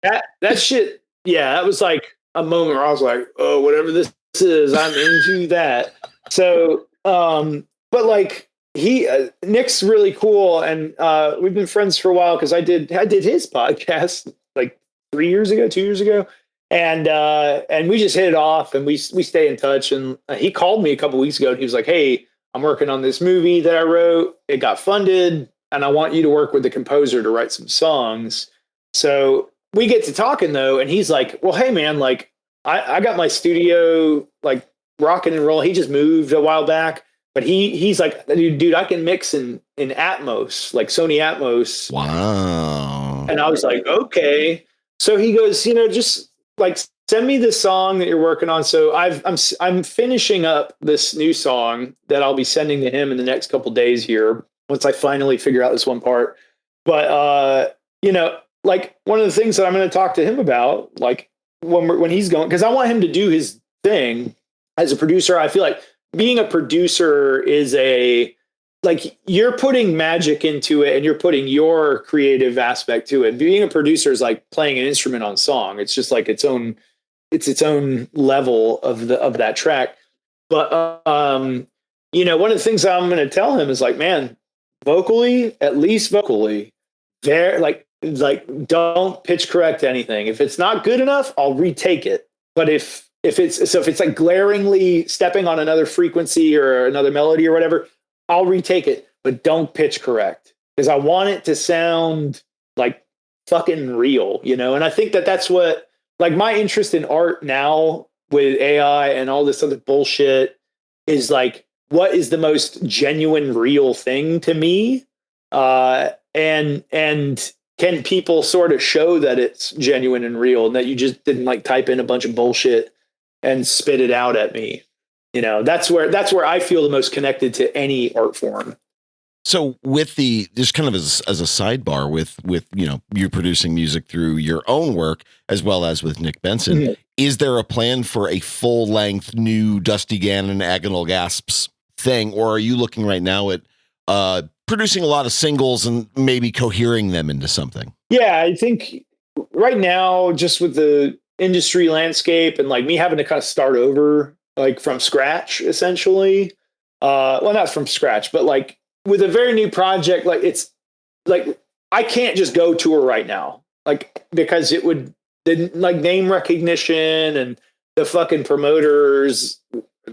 that shit. Yeah. That was like a moment where I was like, oh, whatever this is, I'm into that. So, but like Nick's really cool. And, we've been friends for a while. Cause I did his podcast like 2 years ago. And we just hit it off and we stay in touch. And he called me a couple weeks ago and he was like, hey, I'm working on this movie that I wrote. It got funded and I want you to work with the composer to write some songs. So we get to talking though. And he's like, well, hey man, like I got my studio like rocking and rolling. He just moved a while back, but he's like, dude, I can mix in Atmos, like Sony Atmos. Wow. And I was like, okay. So he goes, you know, just like send me the song that you're working on. So I'm finishing up this new song that I'll be sending to him in the next couple days here once I finally figure out this one part. But you know, like one of the things that I'm going to talk to him about, like when he's going, because I want him to do his thing as a producer. I feel like being a producer is like you're putting magic into it and you're putting your creative aspect to it. Being a producer is like playing an instrument on song. It's just like its own level of that track. But you know, one of the things I'm going to tell him is like, man, at least vocally, there, like don't pitch correct anything. If it's not good enough, I'll retake it. But if it's like glaringly stepping on another frequency or another melody or whatever, I'll retake it, but don't pitch correct because I want it to sound like fucking real, you know? And I think that's what, like my interest in art now with AI and all this other bullshit is like, what is the most genuine, real thing to me? And can people sort of show that it's genuine and real and that you just didn't like type in a bunch of bullshit and spit it out at me? You know, that's where I feel the most connected to any art form. So with just kind of as a sidebar with, you know, you producing music through your own work as well as with Nick Benson, is there a plan for a full length new Dusty Gannon Agonal Gasps thing? Or are you looking right now at producing a lot of singles and maybe cohering them into something? Yeah, I think right now, just with the industry landscape and like me having to kind of start over like from scratch, essentially. Well, not from scratch, but like with a very new project, like it's like I can't just go tour right now, like because it would like name recognition and the fucking promoters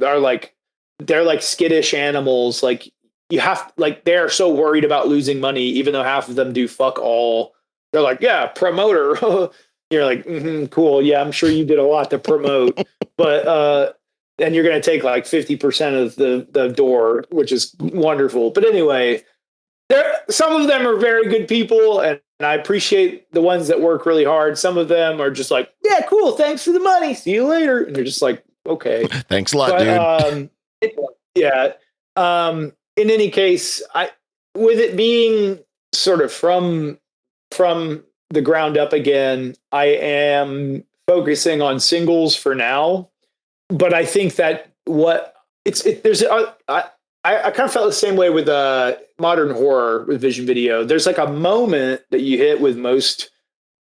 are like they're like skittish animals. Like you have like they're so worried about losing money, even though half of them do fuck all. They're like, yeah, promoter. You're like, cool. Yeah, I'm sure you did a lot to promote, but and you're going to take like 50% of the door, which is wonderful. But anyway, some of them are very good people, and I appreciate the ones that work really hard. Some of them are just like, yeah, cool. Thanks for the money. See you later. And you're just like, okay, thanks a lot, dude. Yeah. In any case, with it being sort of from the ground up again, I am focusing on singles for now. But I think that I kind of felt the same way with modern horror with Vision Video. There's like a moment that you hit with most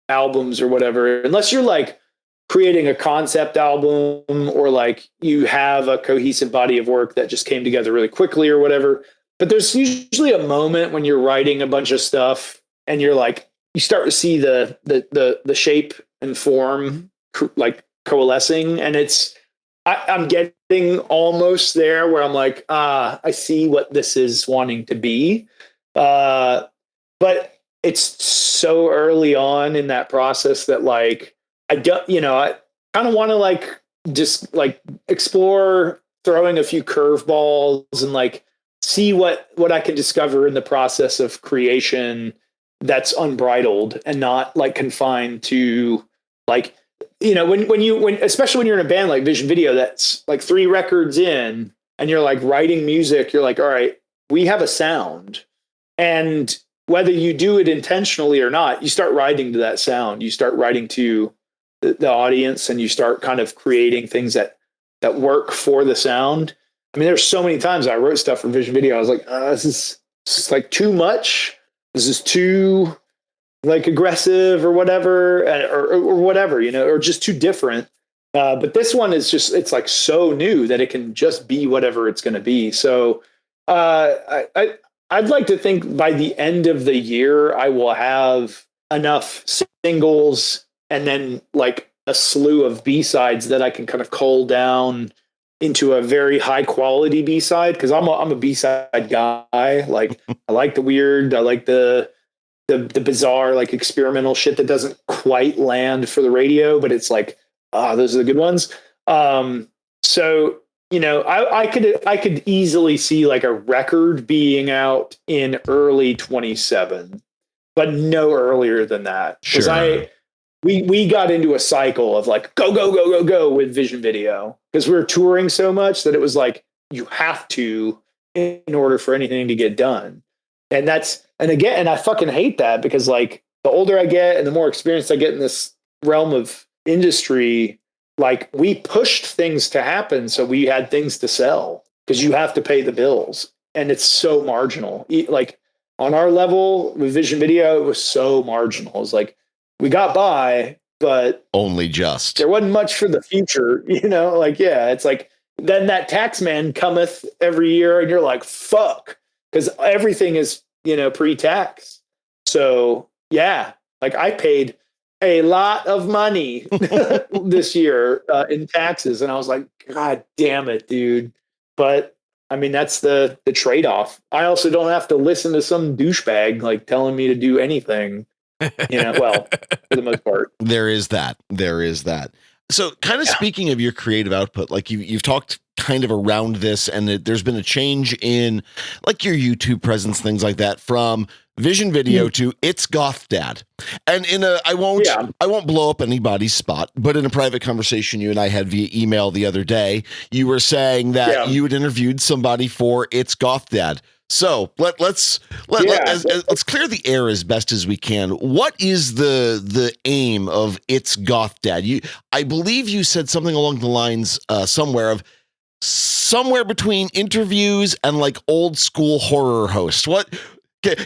albums or whatever, unless you're like creating a concept album or like you have a cohesive body of work that just came together really quickly or whatever. But there's usually a moment when you're writing a bunch of stuff and you're like, you start to see the shape and form like coalescing, and I'm getting almost there where I'm like, I see what this is wanting to be. But it's so early on in that process that like, I kind of want to like, just like explore throwing a few curveballs and like see what I can discover in the process of creation that's unbridled and not like confined to like, when especially when you're in a band like Vision Video, that's like 3 records in and you're like writing music, you're like, all right, we have a sound. And whether you do it intentionally or not, you start writing to that sound. You start writing to the audience and you start kind of creating things that work for the sound. I mean, there's so many times I wrote stuff for Vision Video. I was like, this is like too much. This is too like aggressive or whatever, or whatever, or just too different. But this one is just, it's like so new that it can just be whatever it's going to be. So I'd like to think by the end of the year, I will have enough singles and then like a slew of B-sides that I can kind of cull down into a very high quality B-side. Cause I'm a B-side guy. Like I like the weird, I like the bizarre, like experimental shit that doesn't quite land for the radio, but it's like, those are the good ones. So, I could easily see like a record being out in early 27, but no earlier than that. Sure. We got into a cycle of like, go with Vision Video because we were touring so much that it was like, you have to in order for anything to get done. And I fucking hate that because like the older I get and the more experience I get in this realm of industry, like we pushed things to happen. So we had things to sell because you have to pay the bills and it's so marginal. Like on our level with Vision Video, it was so marginal. It was like, we got by, but only just there wasn't much for the future, like, yeah, it's like, then that tax man cometh every year and you're like, fuck. Because everything is, pre-tax. So yeah, like I paid a lot of money this year in taxes. And I was like, God damn it, dude. But I mean, that's the trade-off. I also don't have to listen to some douchebag like telling me to do anything, well, for the most part. There is that. So kind of speaking of your creative output, like you've talked kind of around this and there's been a change in like your YouTube presence, things like that, from Vision Video to It's Goth Dad. And I won't blow up anybody's spot, but in a private conversation you and I had via email the other day, you were saying that you had interviewed somebody for It's Goth Dad. So let's clear the air as best as we can. What is the aim of It's Goth Dad? I believe you said something along the lines somewhere between interviews and like old school horror host. What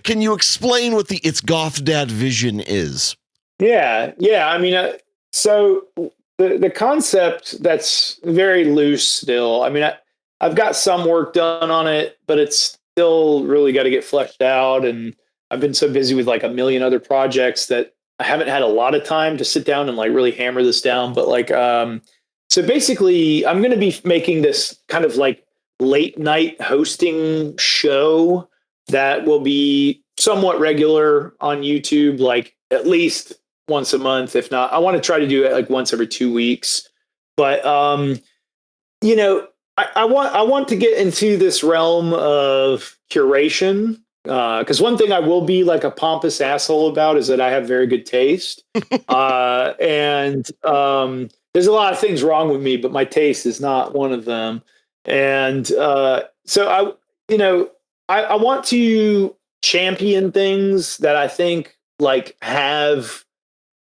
can you explain what the It's Goth Dad vision is? Yeah. I mean, so the concept that's very loose still. I mean, I've got some work done on it, but it's still really got to get fleshed out. And I've been so busy with like a million other projects that I haven't had a lot of time to sit down and like really hammer this down. But like, so basically I'm going to be making this kind of like late night hosting show that will be somewhat regular on YouTube, like at least once a month. If not, I want to try to do it like once every 2 weeks. But, you know, I want to get into this realm of curation. Because one thing I will be like a pompous asshole about is that I have very good taste. And there's a lot of things wrong with me, but my taste is not one of them. And so I want to champion things that I think like have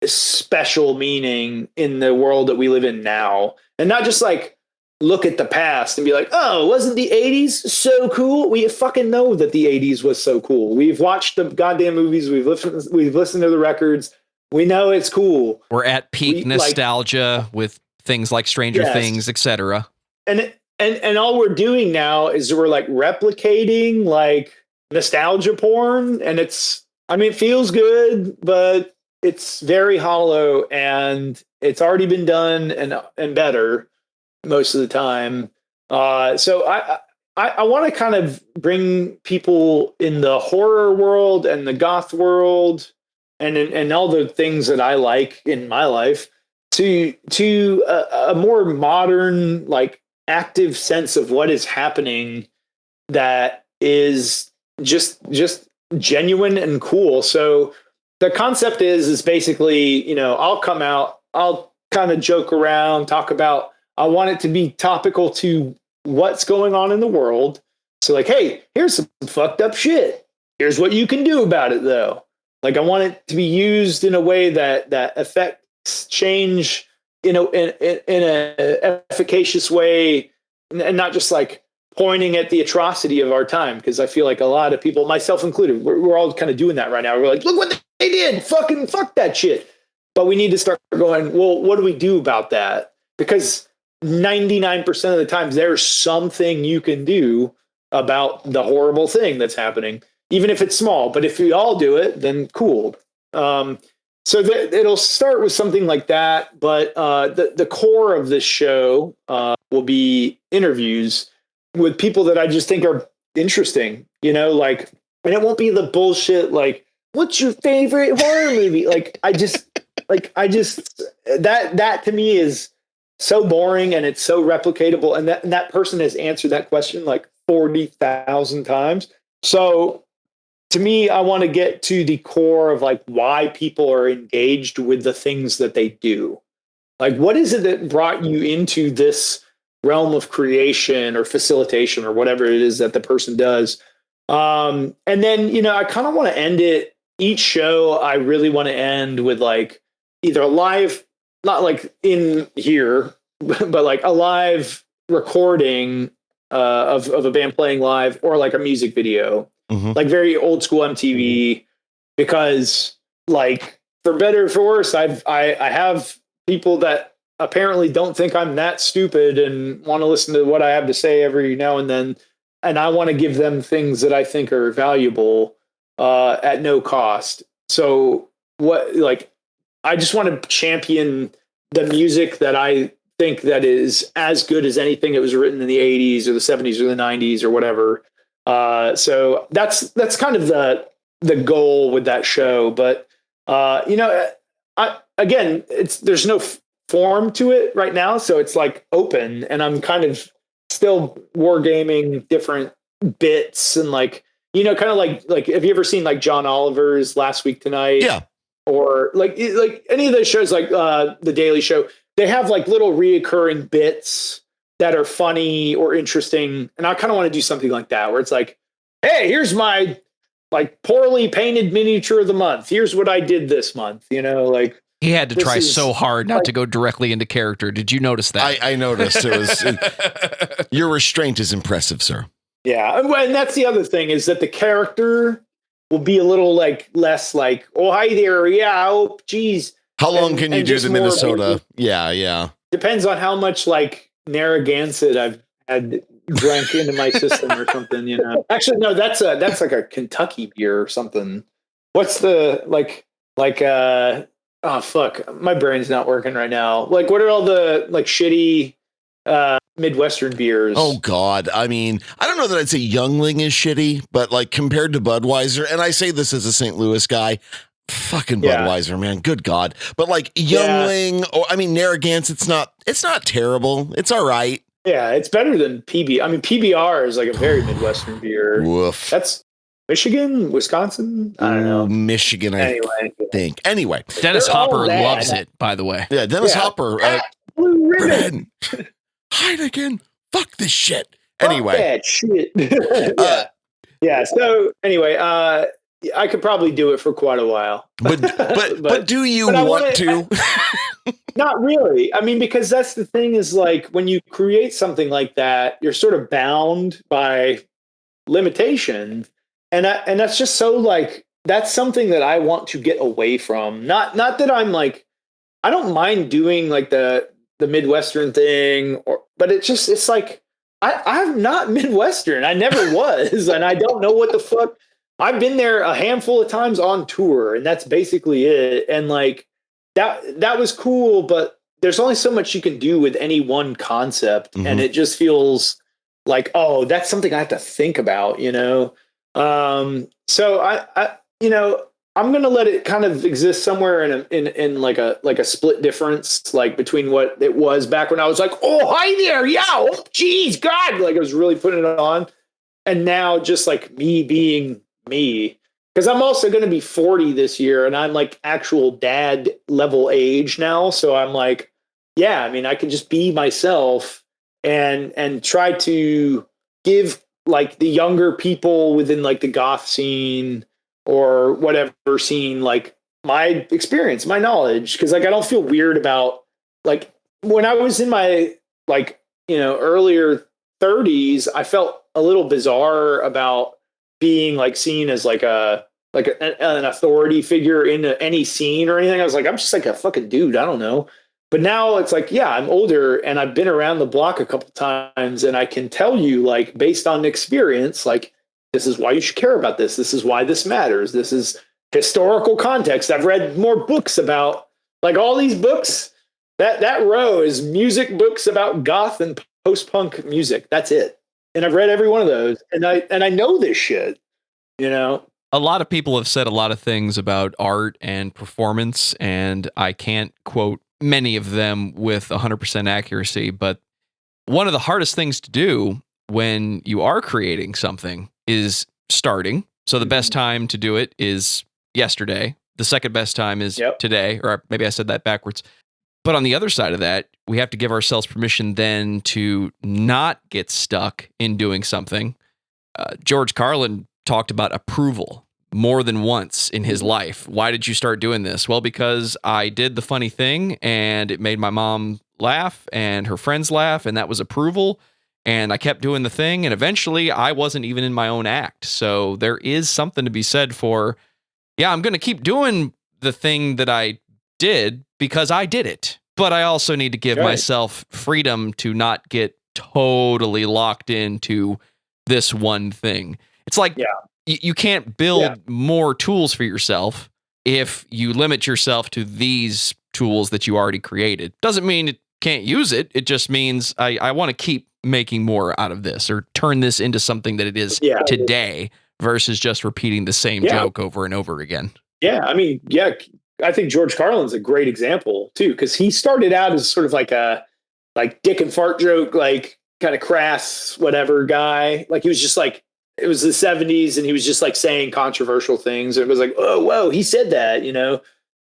special meaning in the world that we live in now, and not just like look at the past and be like, oh, wasn't the 80s so cool? We fucking know that the 80s was so cool. We've watched the goddamn movies. We've listened to the records. We know it's cool. We're at peak nostalgia with things like Stranger Things, etc. And all we're doing now is we're like replicating like nostalgia porn, and it feels good, but it's very hollow, and it's already been done and better most of the time. So I want to kind of bring people in the horror world and the goth world and all the things that I like in my life to a more modern, like active sense of what is happening that is just genuine and cool. So the concept is basically, you know, I'll come out, I'll kind of joke around, talk about, I want it to be topical to what's going on in the world. So like, hey, here's some fucked up shit. Here's what you can do about it though. Like I want it to be used in a way that affects change, you know, in an efficacious way, and not just like pointing at the atrocity of our time. Because I feel like a lot of people, myself included, we're all kind of doing that right now. We're like, look what they did. Fuck that shit. But we need to start going, well, what do we do about that? Because 99% of the times there's something you can do about the horrible thing that's happening, even if it's small. But if we all do it, then cool. So it'll start with something like that. But the core of this show will be interviews with people that I just think are interesting, you know, like, and it won't be the bullshit like, what's your favorite horror movie? That to me is so boring, and it's so replicatable. And that person has answered that question like 40,000 times. So to me, I want to get to the core of like why people are engaged with the things that they do. Like, what is it that brought you into this realm of creation or facilitation or whatever it is that the person does? And then, you know, I kind of want to end it. Each show, I really want to end with like either a live, not like in here, but like a live recording of a band playing live, or like a music video, like very old school MTV. Because like for better or for worse, I have people that apparently don't think I'm that stupid and want to listen to what I have to say every now and then, and I want to give them things that I think are valuable at no cost. So I just want to champion the music that I think that is as good as anything that was written in the 80s or the 70s or the 90s or whatever. So that's kind of the goal with that show. But you know, there's no form to it right now, so it's like open, and I'm kind of still wargaming different bits, and like, you know, kind of like have you ever seen like John Oliver's Last Week Tonight? Yeah. Or like any of those shows, like The Daily Show, they have like little reoccurring bits that are funny or interesting. And I kind of want to do something like that, where it's like, hey, here's my like poorly painted miniature of the month. Here's what I did this month. Like he had to try so hard not to go directly into character. Did you notice that? I noticed it was your restraint is impressive, sir. Yeah, and that's the other thing is that the character will be a little like less like, oh hi there, yeah, oh geez. How long can you do the Minnesota? Yeah. Depends on how much like Narragansett I've had drank into my system or something. Actually, no, that's like a Kentucky beer or something. What's the oh fuck, my brain's not working right now. Like, what are all the like shitty Midwestern beers? Oh God, I mean, I don't know that I'd say Youngling is shitty, but like compared to Budweiser, and I say this as a St. Louis guy, fucking Budweiser, man, good God. But like Youngling, or I mean Narragansett, it's not terrible. It's all right. Yeah, it's better than PB. I mean, PBR is like a very Midwestern beer. Woof. That's Michigan, Wisconsin. I don't know. Michigan, I think. Anyway, Dennis Hopper loves it, by the way. Yeah, Dennis Hopper. Blue ribbon. Heineken. Fuck this shit. Fuck anyway. That shit. Yeah. So anyway, I could probably do it for quite a while. But do you want to? Not really. I mean, because that's the thing is like when you create something like that, you're sort of bound by limitation. And that's just so like, that's something that I want to get away from. Not that I'm like, I don't mind doing like the Midwestern thing, but it's like, I'm not Midwestern. I never was. And I don't know what the fuck. I've been there a handful of times on tour and that's basically it. And like, that was cool, but there's only so much you can do with any one concept. Mm-hmm. And it just feels like, oh, that's something I have to think about, So I'm going to let it kind of exist somewhere in like a split difference, like between what it was back when I was like, oh, hi there. Yeah. Oh, geez, God. Like I was really putting it on. And now just like me being me, because I'm also going to be 40 this year and I'm like actual dad level age now. So I'm like, yeah, I mean, I can just be myself and try to give like the younger people within like the goth scene or whatever scene, like my experience, my knowledge. Cause like, I don't feel weird about like when I was in my like, earlier 30s, I felt a little bizarre about being like seen as like an authority figure in any scene or anything. I was like, I'm just like a fucking dude. I don't know. But now it's like, yeah, I'm older and I've been around the block a couple times and I can tell you like based on experience, like this is why you should care about this. This is why this matters. This is historical context. I've read more books about like all these books. That row is music books about goth and post-punk music. That's it. And I've read every one of those and I know this shit, A lot of people have said a lot of things about art and performance, and I can't quote many of them with 100% accuracy, but one of the hardest things to do when you are creating something is starting. So the best time to do it is yesterday. The second best time is today, or maybe I said that backwards. But on the other side of that, we have to give ourselves permission then to not get stuck in doing something. George Carlin talked about approval more than once in his life. Why did you start doing this? Well, because I did the funny thing and it made my mom laugh and her friends laugh, and that was approval. And I kept doing the thing, and eventually I wasn't even in my own act. So there is something to be said for, yeah, I'm going to keep doing the thing that I did because I did it. But I also need to give myself freedom to not get totally locked into this one thing. It's like you can't build more tools for yourself if you limit yourself to these tools that you already created. Doesn't mean it can't use it. It just means I want to keep making more out of this or turn this into something that it is today versus just repeating the same joke over and over again. Yeah. I mean, I think George Carlin's a great example too, because he started out as sort of like a dick and fart joke, like kind of crass, whatever guy. Like he was just like, it was the 70s and he was just like saying controversial things. It was like, oh, whoa, he said that,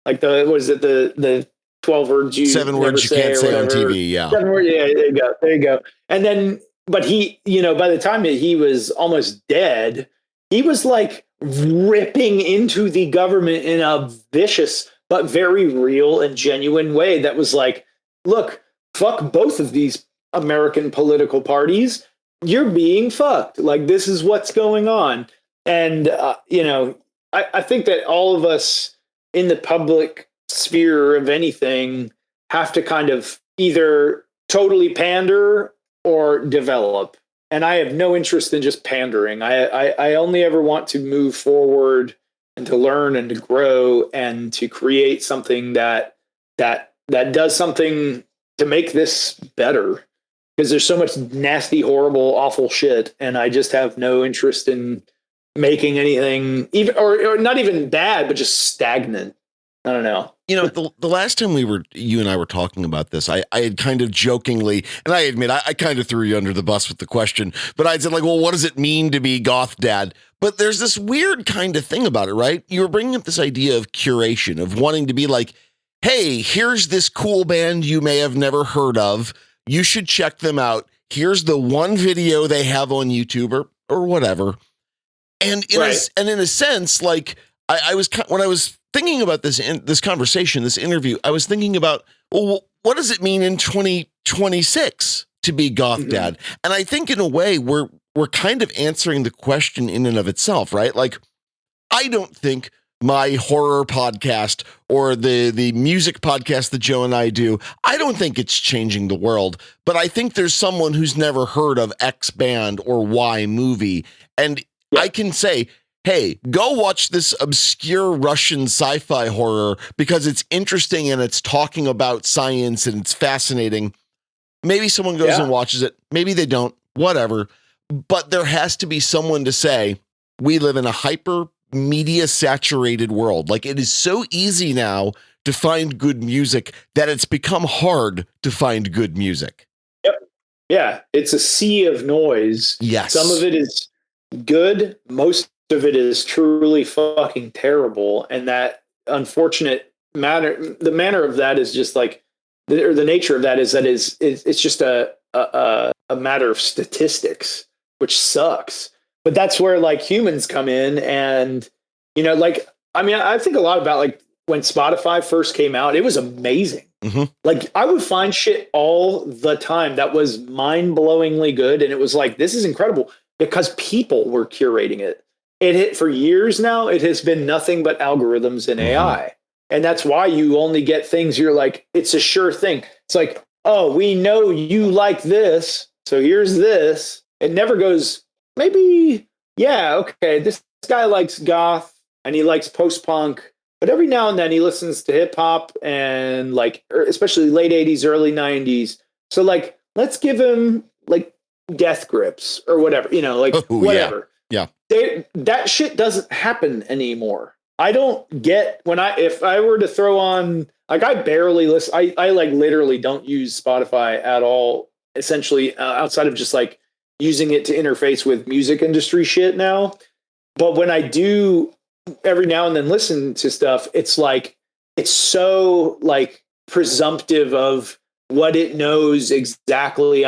like the 12 words you 7 words you can't say on TV. Yeah. 7 words. Yeah. There you go. And then, but he, by the time that he was almost dead, he was like ripping into the government in a vicious but very real and genuine way that was like, look, fuck both of these American political parties. You're being fucked. Like, this is what's going on. And, I think that all of us in the public sphere of anything have to kind of either totally pander or develop. And I have no interest in just pandering. I only ever want to move forward and to learn and to grow and to create something that does something to make this better. Because there's so much nasty, horrible, awful shit, and I just have no interest in making anything even or not even bad, but just stagnant. I don't know. The last time you and I were talking about this, I had kind of jokingly, and I admit I kind of threw you under the bus with the question, but I said like, well, what does it mean to be Goth Dad? But there's this weird kind of thing about it, right? You were bringing up this idea of curation, of wanting to be like, hey, here's this cool band you may have never heard of. You should check them out. Here's the one video they have on YouTube or whatever. And in a sense, like I was when I was thinking about this conversation, this interview, I was thinking about, well, what does it mean in 2026 to be Goth Dad? And I think in a way we're kind of answering the question in and of itself, right? Like, I don't think my horror podcast or the music podcast that Joe and I do, I don't think it's changing the world, but I think there's someone who's never heard of X band or Y movie. And I can say, hey, go watch this obscure Russian sci-fi horror because it's interesting and it's talking about science and it's fascinating. Maybe someone goes and watches it. Maybe they don't, whatever. But there has to be someone to say, we live in a hyper media saturated world. Like, it is so easy now to find good music that it's become hard to find good music. Yep. Yeah. It's a sea of noise. Yes. Some of it is good. Most of it is truly fucking terrible. And that unfortunate the manner of that is just like, or the nature of that is it's just a matter of statistics, which sucks. But that's where like humans come in and, I think a lot about like when Spotify first came out, it was amazing. Mm-hmm. Like I would find shit all the time that was mind-blowingly good. And it was like, this is incredible because people were curating it. For years now, it has been nothing but algorithms and AI. And that's why you only get things you're like, it's a sure thing. It's like, oh, we know you like this. So here's this. It never goes, maybe, okay, this guy likes goth and he likes post-punk, but every now and then he listens to hip-hop and like, especially late 80s, early 90s. So like, let's give him like Death Grips or whatever, whatever. Yeah. That shit doesn't happen anymore. I don't get if I were to throw on, like I barely listen. I like literally don't use Spotify at all, essentially outside of just like using it to interface with music industry shit now. But when I do every now and then listen to stuff, it's like, it's so like presumptive of what it knows exactly.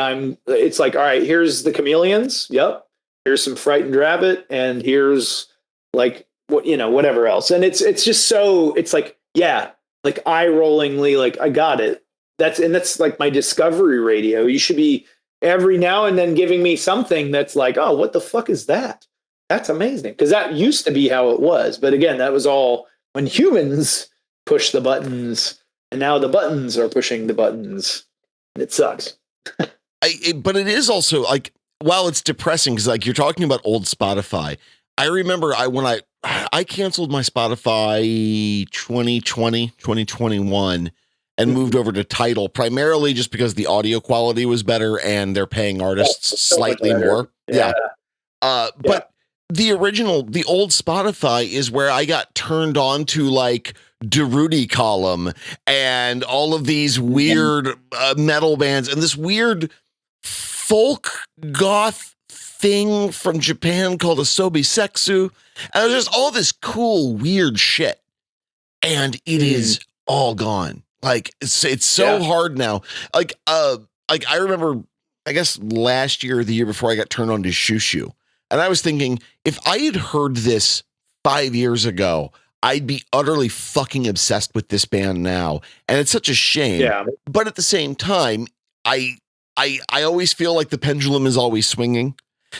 It's like, all right, here's the Chameleons. Yep. Here's some Frightened Rabbit. And here's like, whatever else. And it's just so, it's like, like eye rollingly, like I got it. That's like my discovery radio. You should be every now and then giving me something that's like, oh, what the fuck is that? That's amazing. Because that used to be how it was. But again, that was all when humans push the buttons and now the buttons are pushing the buttons. And it sucks. But it is also like, while it's depressing, because like you're talking about old Spotify, I remember when I canceled my Spotify 2021 and moved over to Tidal primarily just because the audio quality was better and they're paying artists slightly more. Yeah. But the old Spotify is where I got turned on to like Derudy Column and all of these weird metal bands and this weird folk goth thing from Japan called Asobi Sexu. And there's just all this cool, weird shit. And it is all gone. Like it's so hard now. Like I remember, I guess last year or the year before I got turned on to Shushu. And I was thinking, if I had heard this 5 years ago, I'd be utterly fucking obsessed with this band now. And it's such a shame. Yeah. But at the same time, I always feel like the pendulum is always swinging.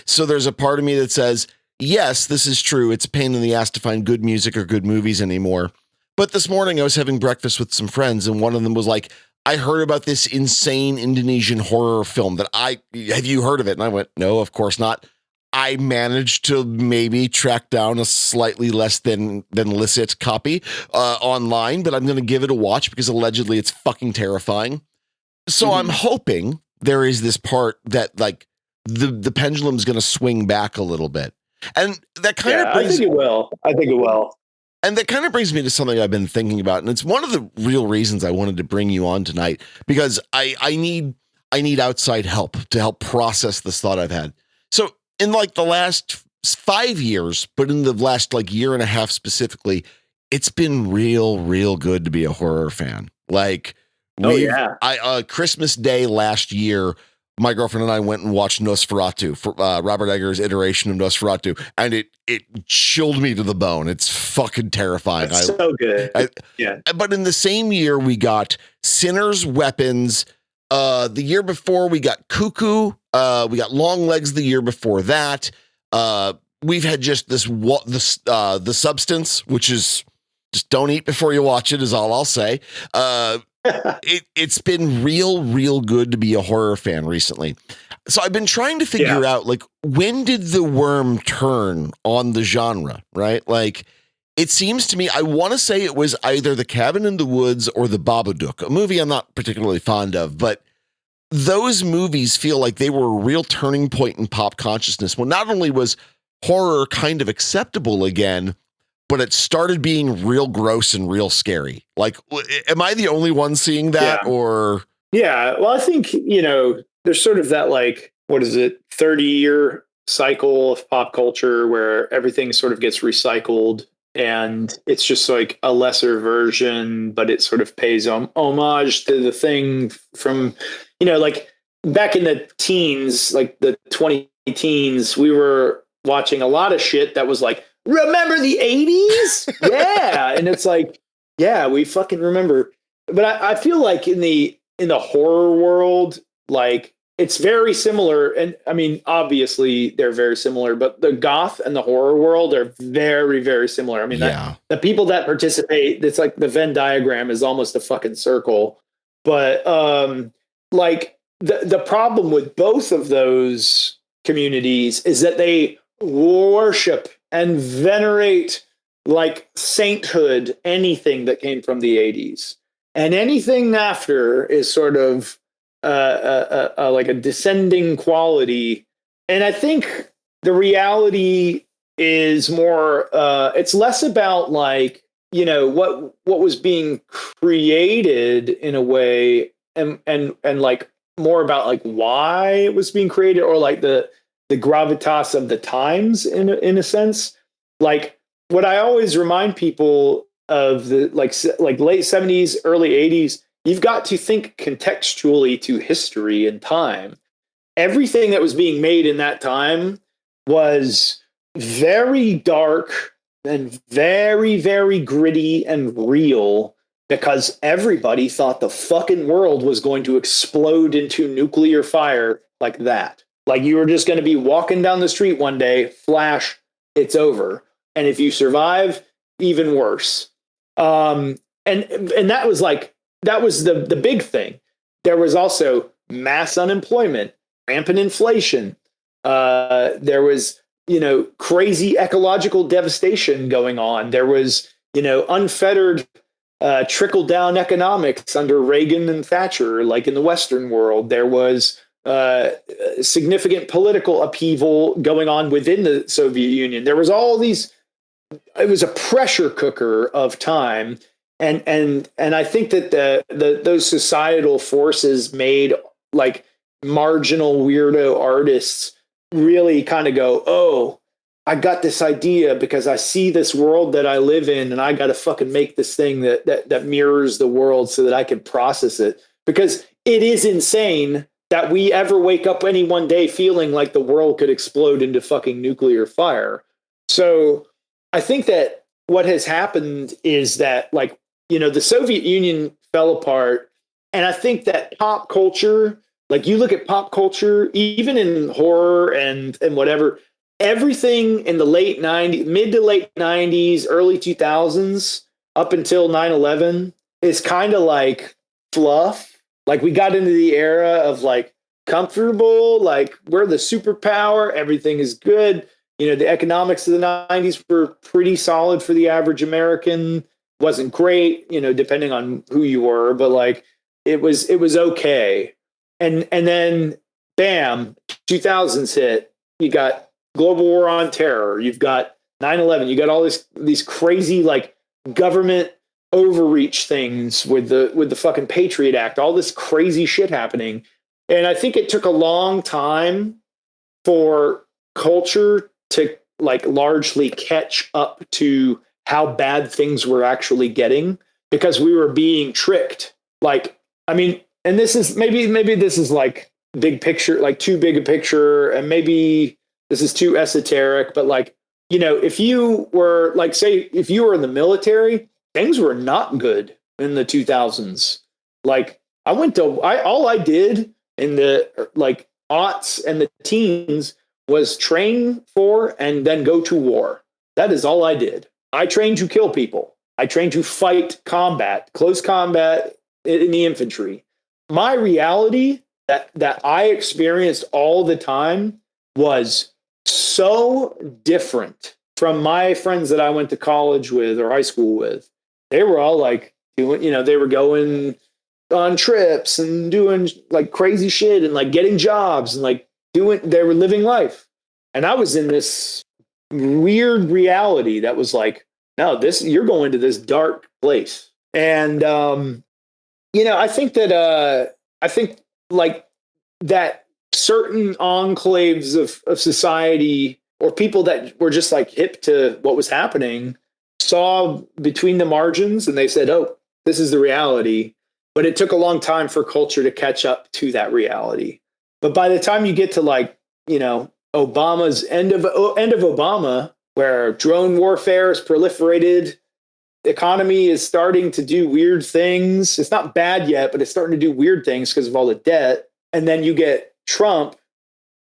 So there's a part of me that says, yes, this is true. It's a pain in the ass to find good music or good movies anymore. But this morning I was having breakfast with some friends, and one of them was like, I heard about this insane Indonesian horror film have you heard of it? And I went, no, of course not. I managed to maybe track down a slightly less than licit copy online, but I'm going to give it a watch because allegedly it's fucking terrifying. So I'm hoping there is this part that like the pendulum's going to swing back a little bit. And that kind of brings, I think it will. And that kind of brings me to something I've been thinking about. And it's one of the real reasons I wanted to bring you on tonight, because I need outside help to help process this thought I've had. So in like the last 5 years, but in the last like year and a half specifically, it's been real good to be a horror fan. Like, Christmas Day last year, my girlfriend and I went and watched Nosferatu, for Robert Eggers' iteration of Nosferatu, and it chilled me to the bone. It's fucking terrifying. It's so good. But in the same year, we got Sinners, Weapons. The year before, we got Cuckoo. We got Long Legs the year before that. We've had just The Substance, which is just don't eat before you watch it, is all I'll say. It's been real good to be a horror fan recently. So I've been trying to figure out, like, when did the worm turn on the genre, right? Like, it seems to me, I want to say it was either The Cabin in the Woods or The Babadook, a movie I'm not particularly fond of, but those movies feel like they were a real turning point in pop consciousness when not only was horror kind of acceptable again, but it started being real gross and real scary. Like, am I the only one seeing that? Or? Yeah. Well, I think, there's sort of that, like, 30-year cycle of pop culture where everything sort of gets recycled and it's just like a lesser version, but it sort of pays homage to the thing from, like back in the teens, like the 20 teens, we were watching a lot of shit that was like, remember the 80s? Yeah. And it's like, yeah, we fucking remember. But I feel like in the horror world, like it's very similar. And I mean, obviously they're very similar, but the goth and the horror world are very, very similar. I mean, the people that participate, it's like the Venn diagram is almost a fucking circle. But like the problem with both of those communities is that they worship and venerate like sainthood anything that came from the 80s, and anything after is sort of like a descending quality. And I think the reality is more it's less about like what was being created in a way, and like more about like why it was being created, or like the gravitas of the times in a sense. Like what I always remind people of the like late 70s, early 80s, you've got to think contextually to history and time. Everything that was being made in that time was very dark and very, very gritty and real, because everybody thought the fucking world was going to explode into nuclear fire like that. Like you were just going to be walking down the street one day, flash, it's over. And if you survive, even worse. And that was the big thing. There was also mass unemployment, rampant inflation. There was, crazy ecological devastation going on. There was, unfettered trickle down economics under Reagan and Thatcher, like in the Western world. There was significant political upheaval going on within the Soviet Union. There was all these. It was a pressure cooker of time, and I think that those societal forces made like marginal weirdo artists really kind of go, oh, I got this idea because I see this world that I live in, and I got to fucking make this thing that mirrors the world so that I can process it, because it is insane that we ever wake up any one day feeling like the world could explode into fucking nuclear fire. So I think that what has happened is that, like, the Soviet Union fell apart. And I think that pop culture, like you look at pop culture, even in horror and whatever, everything in the late 90s, mid to late 90s, early 2000s, up until 9/11 is kind of like fluff. Like we got into the era of like comfortable, like we're the superpower, everything is good. The economics of the 90s were pretty solid for the average American. Wasn't great, depending on who you were, but like it was okay. And then bam, 2000s hit. You got global war on terror. You've got 9/11. You got all these crazy like government overreach things with the fucking Patriot Act, all this crazy shit happening. And I think it took a long time for culture to like largely catch up to how bad things were actually getting, because we were being tricked. Like, I mean, and this is maybe this is like big picture, like too big a picture, and maybe this is too esoteric, but like, if you were like, say, if you were in the military, things were not good in the 2000s. Like all I did in the like aughts and the teens was train for and then go to war. That is all I did. I trained to kill people. I trained to fight combat, close combat in the infantry. My reality that I experienced all the time was so different from my friends that I went to college with or high school with. They were all like doing, they were going on trips and doing like crazy shit and like getting jobs and like they were living life. And I was in this weird reality that was like, no, you're going to this dark place. And, I think like that certain enclaves of society or people that were just like hip to what was happening saw between the margins and they said, oh, this is the reality. But it took a long time for culture to catch up to that reality. But by the time you get to like, Obama's end of Obama, where drone warfare is proliferated, the economy is starting to do weird things. It's not bad yet, but it's starting to do weird things because of all the debt. And then you get Trump,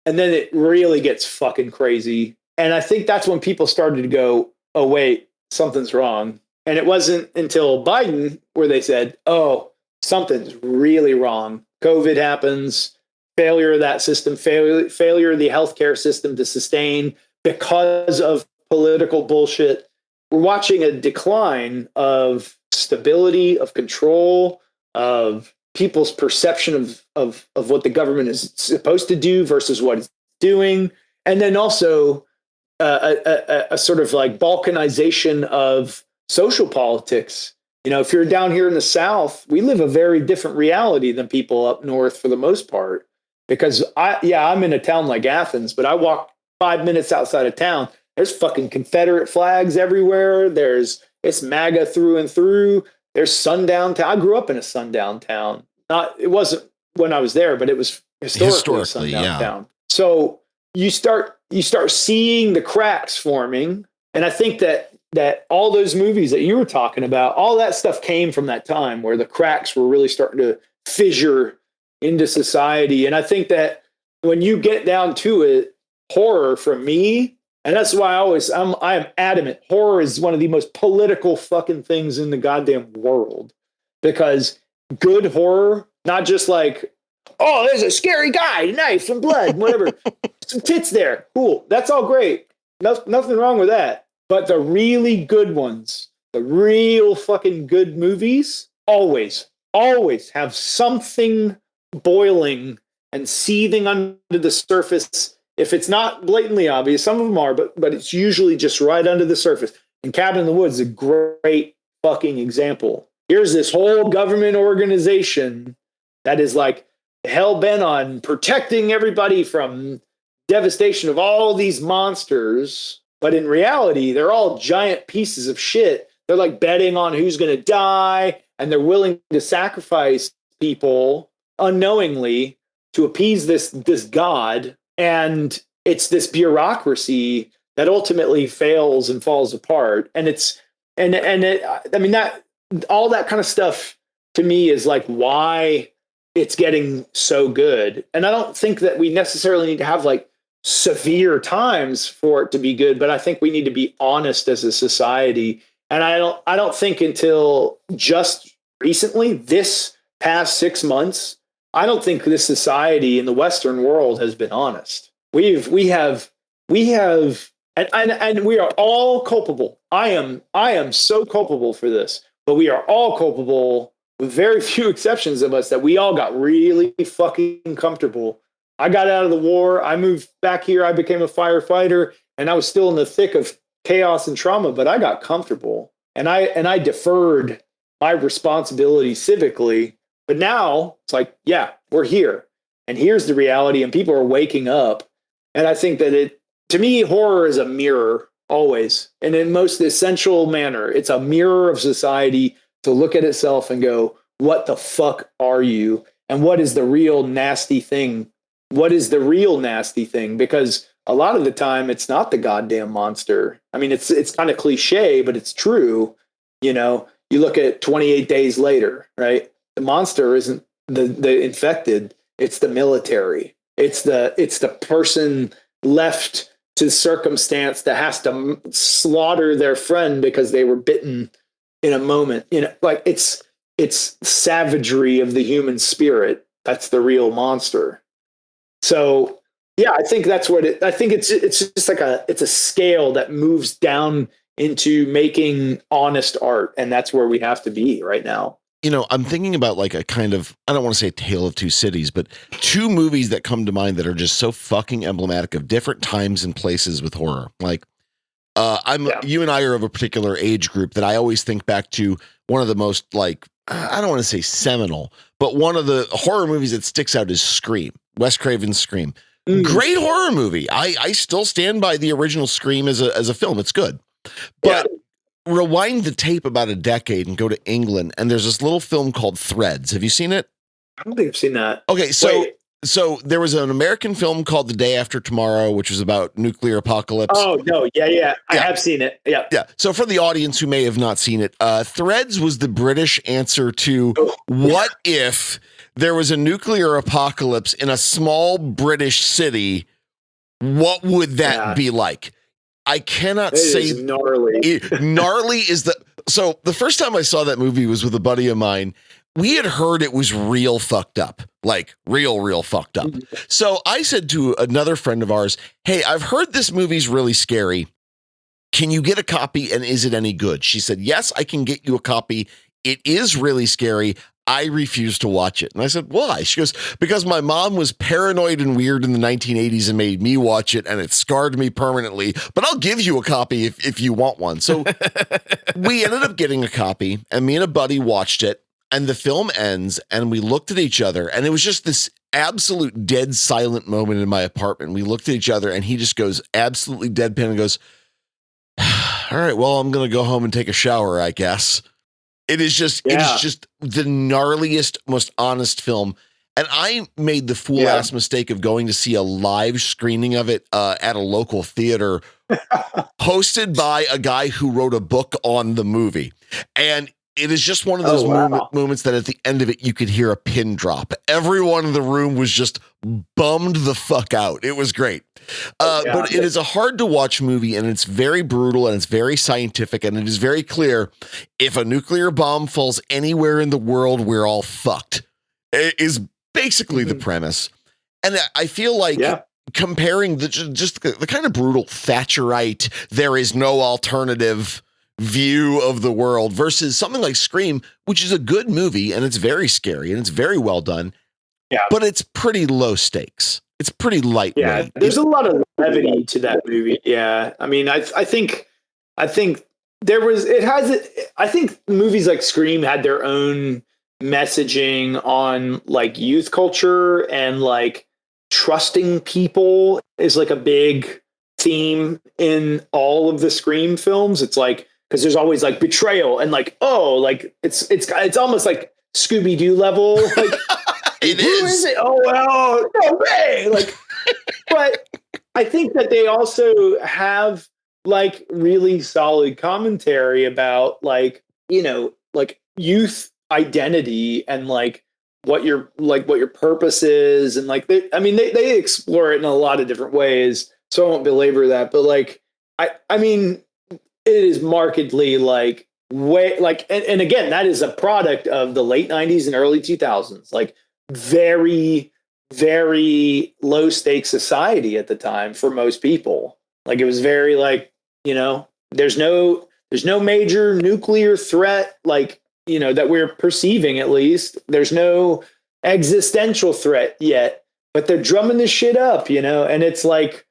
and then it really gets fucking crazy. And I think that's when people started to go, oh, wait, something's wrong. And it wasn't until Biden where they said, oh, something's really wrong. COVID happens, failure of that system, failure of the healthcare system to sustain because of political bullshit. We're watching a decline of stability, of control, of people's perception of what the government is supposed to do versus what it's doing. And then also a sort of like balkanization of social politics. If you're down here in the South, we live a very different reality than people up north for the most part. Because I'm in a town like Athens, but I walk 5 minutes outside of town. There's fucking Confederate flags everywhere. It's MAGA through and through. There's sundown town. I grew up in a sundown town. It wasn't when I was there, but it was historically a sundown town. So you start seeing the cracks forming. And I think that all those movies that you were talking about, all that stuff came from that time where the cracks were really starting to fissure into society. And I think that when you get down to it, horror for me, and that's why I am adamant, horror is one of the most political fucking things in the goddamn world. Because good horror, not just like, oh, there's a scary guy, knife and blood, whatever. Some tits there. Cool. That's all great. Nothing wrong with that. But the really good ones, the real fucking good movies, always have something boiling and seething under the surface. If it's not blatantly obvious, some of them are, but it's usually just right under the surface. And Cabin in the Woods is a great fucking example. Here's this whole government organization that is like hell-bent on protecting everybody from devastation of all these monsters. But in reality, they're all giant pieces of shit. They're like betting on who's going to die, and they're willing to sacrifice people unknowingly to appease this god, and it's this bureaucracy that ultimately fails and falls apart. And I mean, that all that kind of stuff to me is like why it's getting so good. And I don't think that we necessarily need to have like severe times for it to be good, but I think we need to be honest as a society. And I don't think until just recently, this past 6 months, I don't think this society in the Western world has been honest. We have, and we are all culpable. I am so culpable for this, but we are all culpable, with very few exceptions of us, that we all got really fucking comfortable. I got out of the war. I moved back here. I became a firefighter, and I was still in the thick of chaos and trauma, but I got comfortable, and I deferred my responsibility civically. But now it's like, yeah, we're here, and here's the reality, and people are waking up. And I think that to me, horror is a mirror always, and in most essential manner, it's a mirror of society to look at itself and go, what the fuck are you? And what is the real nasty thing? What is the real nasty thing? Because a lot of the time it's not the goddamn monster. I mean, it's kind of cliche, but it's true. You know, you look at 28 Days Later, right? The monster isn't the infected. It's the military. It's the person left to circumstance that has to slaughter their friend because they were bitten in a moment. You know, like it's savagery of the human spirit. That's the real monster. So yeah, I think that's what I think it's just like it's a scale that moves down into making honest art. And that's where we have to be right now. You know, I'm thinking about like a kind of, I don't want to say Tale of Two Cities, but two movies that come to mind that are just so fucking emblematic of different times and places with horror. Like, you and I are of a particular age group that I always think back to one of the most like, I don't want to say seminal, but one of the horror movies that sticks out is Scream, Wes Craven's Scream. Great horror movie. I still stand by the original Scream as a film. It's good. But rewind the tape about a decade and go to England, and there's this little film called Threads. Have you seen it? I don't think I've seen that. Okay, so there was an American film called The Day After Tomorrow, which was about nuclear apocalypse. Oh, no. Yeah. I have seen it. Yeah. Yeah. So for the audience who may have not seen it, Threads was the British answer to what if there was a nuclear apocalypse in a small British city? What would that be like? I cannot say gnarly. Gnarly is so the first time I saw that movie was with a buddy of mine. We had heard it was real fucked up, like real fucked up. So I said to another friend of ours, hey, I've heard this movie's really scary. Can you get a copy, and is it any good? She said, yes, I can get you a copy. It is really scary. I refuse to watch it. And I said, why? She goes, because my mom was paranoid and weird in the 1980s and made me watch it, and it scarred me permanently, but I'll give you a copy if you want one. So we ended up getting a copy, and me and a buddy watched it, and the film ends, and we looked at each other, and it was just this absolute dead silent moment in my apartment. We looked at each other, and he just goes absolutely deadpan and goes, all right, well, I'm going to go home and take a shower, I guess. It is just the gnarliest, most honest film. And I made the fool ass mistake of going to see a live screening of it at a local theater hosted by a guy who wrote a book on the movie. And it is just one of those moments that at the end of it, you could hear a pin drop. Everyone in the room was just bummed the fuck out. It was great. But it is a hard to watch movie, and it's very brutal, and it's very scientific, and it is very clear if a nuclear bomb falls anywhere in the world, we're all fucked. It is basically the premise. And I feel like comparing the kind of brutal Thatcherite, there is no alternative view of the world versus something like Scream, which is a good movie, and it's very scary, and it's very well done. Yeah. But it's pretty low stakes. It's pretty light. Yeah. There's a lot of levity to that movie. Yeah. I mean, I think there was, I think movies like Scream had their own messaging on like youth culture, and like trusting people is like a big theme in all of the Scream films. It's like, because there's always like betrayal and like, oh, like it's almost like Scooby-Doo level, like It Who is it? Oh, well, no way. Like, but I think that they also have like really solid commentary about like, like youth identity and like what your purpose is. And like, they explore it in a lot of different ways. So I won't belabor that, but like, I mean, it is markedly like way like, and again, that is a product of the late 90s and early 2000s, like very, very low stakes society at the time for most people. Like it was very like, there's no major nuclear threat, like, that we're perceiving, at least. There's no existential threat yet, but they're drumming this shit up, and it's like,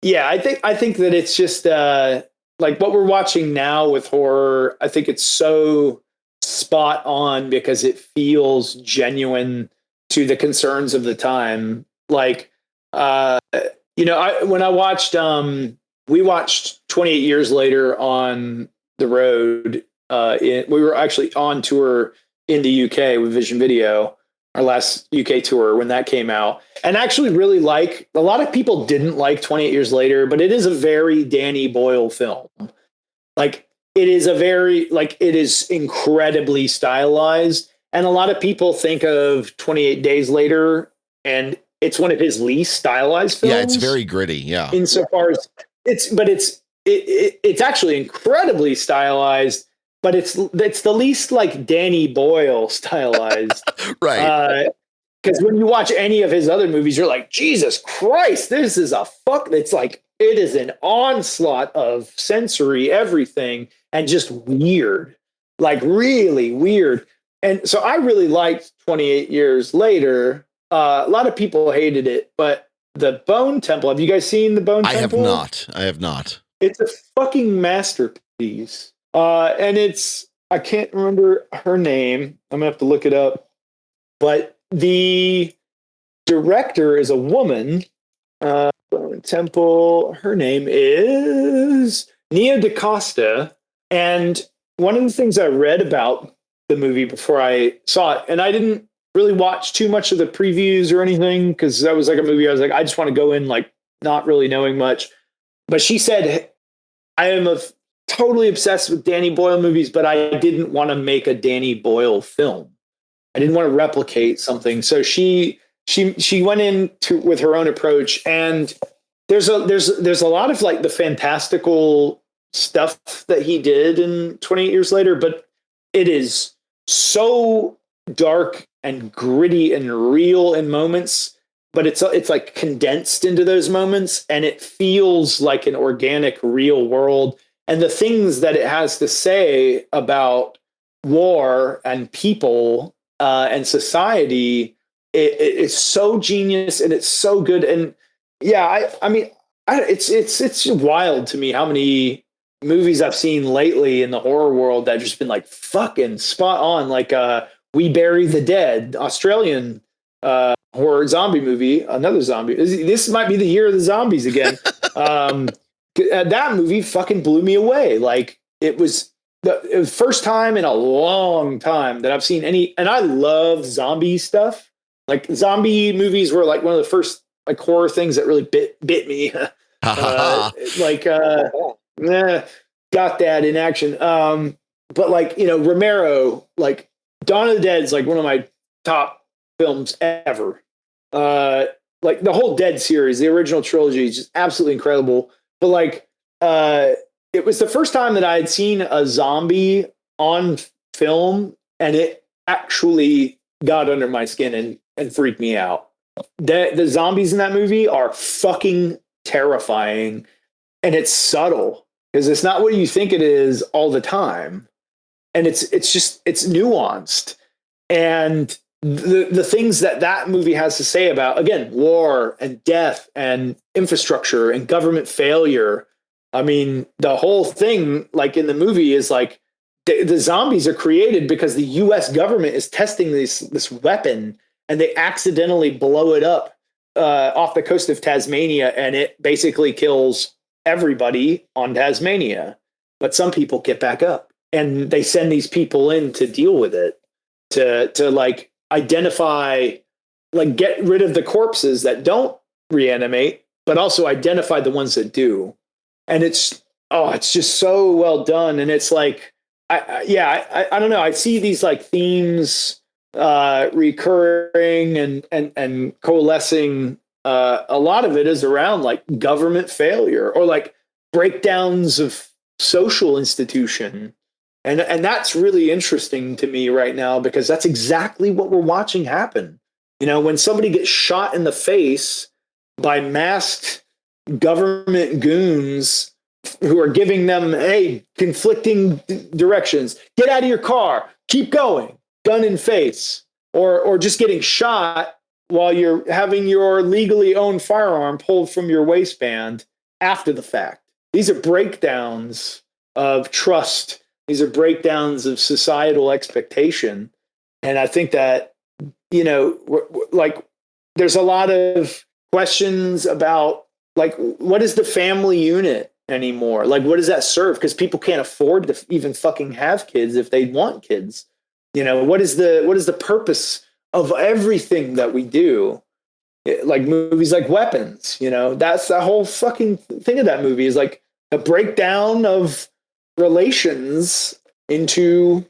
yeah, I think that it's just like what we're watching now with horror. I think it's so spot on because it feels genuine to the concerns of the time. Like, when I watched, we watched 28 Years Later on the road. We were actually on tour in the UK with Vision Video, our last UK tour when that came out, and actually really like, a lot of people didn't like 28 Years Later, but it is a very Danny Boyle film. Like it is incredibly stylized. And a lot of people think of 28 Days Later, and it's one of his least stylized films. Yeah, it's very gritty. Yeah. Insofar as it's actually incredibly stylized, but it's the least like Danny Boyle stylized. Right. Because when you watch any of his other movies, you're like, Jesus Christ, this is it's like, it is an onslaught of sensory everything and just weird, like really weird. And so I really liked 28 Years Later. A lot of people hated it, but the Bone Temple, have you guys seen the Bone Temple? I have not. It's a fucking masterpiece. And I can't remember her name. I'm gonna have to look it up. But the director is a woman. Bone Temple. Her name is Nia DaCosta. And one of the things I read about the movie before I saw it, and I didn't really watch too much of the previews or anything, because that was like a movie I was like, I just want to go in like not really knowing much. But she said, I am totally obsessed with Danny Boyle movies, but I didn't want to make a Danny Boyle film. I didn't want to replicate something. So she went into with her own approach, and there's a lot of like the fantastical stuff that he did in 28 Years Later, but it is so dark and gritty and real in moments, but it's like condensed into those moments, and it feels like an organic, real world. And the things that it has to say about war and people and society, it's so genius and it's so good. And yeah, it's wild to me how many movies I've seen lately in the horror world that have just been like fucking spot on. Like We Bury the Dead, Australian horror zombie movie, another zombie. This might be the year of the zombies again. That movie fucking blew me away. Like it was the first time in a long time that I've seen any, and I love zombie stuff. Like zombie movies were like one of the first like horror things that really bit me. Goth Dad in action. But like, Romero, like Dawn of the Dead is like one of my top films ever. Like the whole Dead series, the original trilogy is just absolutely incredible. But like, it was the first time that I had seen a zombie on film, and it actually got under my skin and freaked me out. The zombies in that movie are fucking terrifying, and it's subtle because it's not what you think it is all the time. And it's nuanced. And the things that movie has to say about, again, war and death and infrastructure and government failure. I mean, the whole thing, like in the movie, is like the zombies are created because the U.S. government is testing this weapon, and they accidentally blow it up off the coast of Tasmania, and it basically kills everybody on Tasmania. But some people get back up, and they send these people in to deal with it, to like identify like get rid of the corpses that don't reanimate, but also identify the ones that do. And it's just so well done. And it's like, I don't know. I see these like themes recurring and coalescing. A lot of it is around like government failure or like breakdowns of social institution. And that's really interesting to me right now, because that's exactly what we're watching happen. You know, when somebody gets shot in the face by masked government goons who are giving them, hey, conflicting directions, get out of your car, keep going, gun in face, or just getting shot while you're having your legally owned firearm pulled from your waistband after the fact. These are breakdowns of trust. These are breakdowns of societal expectation. And I think that, you know, like there's a lot of questions about like, what is the family unit anymore? Like, what does that serve? Because people can't afford to even fucking have kids if they want kids. You know, what is the purpose of everything that we do? Like movies like Weapons, you know, that's the whole fucking thing of that movie, is like a breakdown of relations into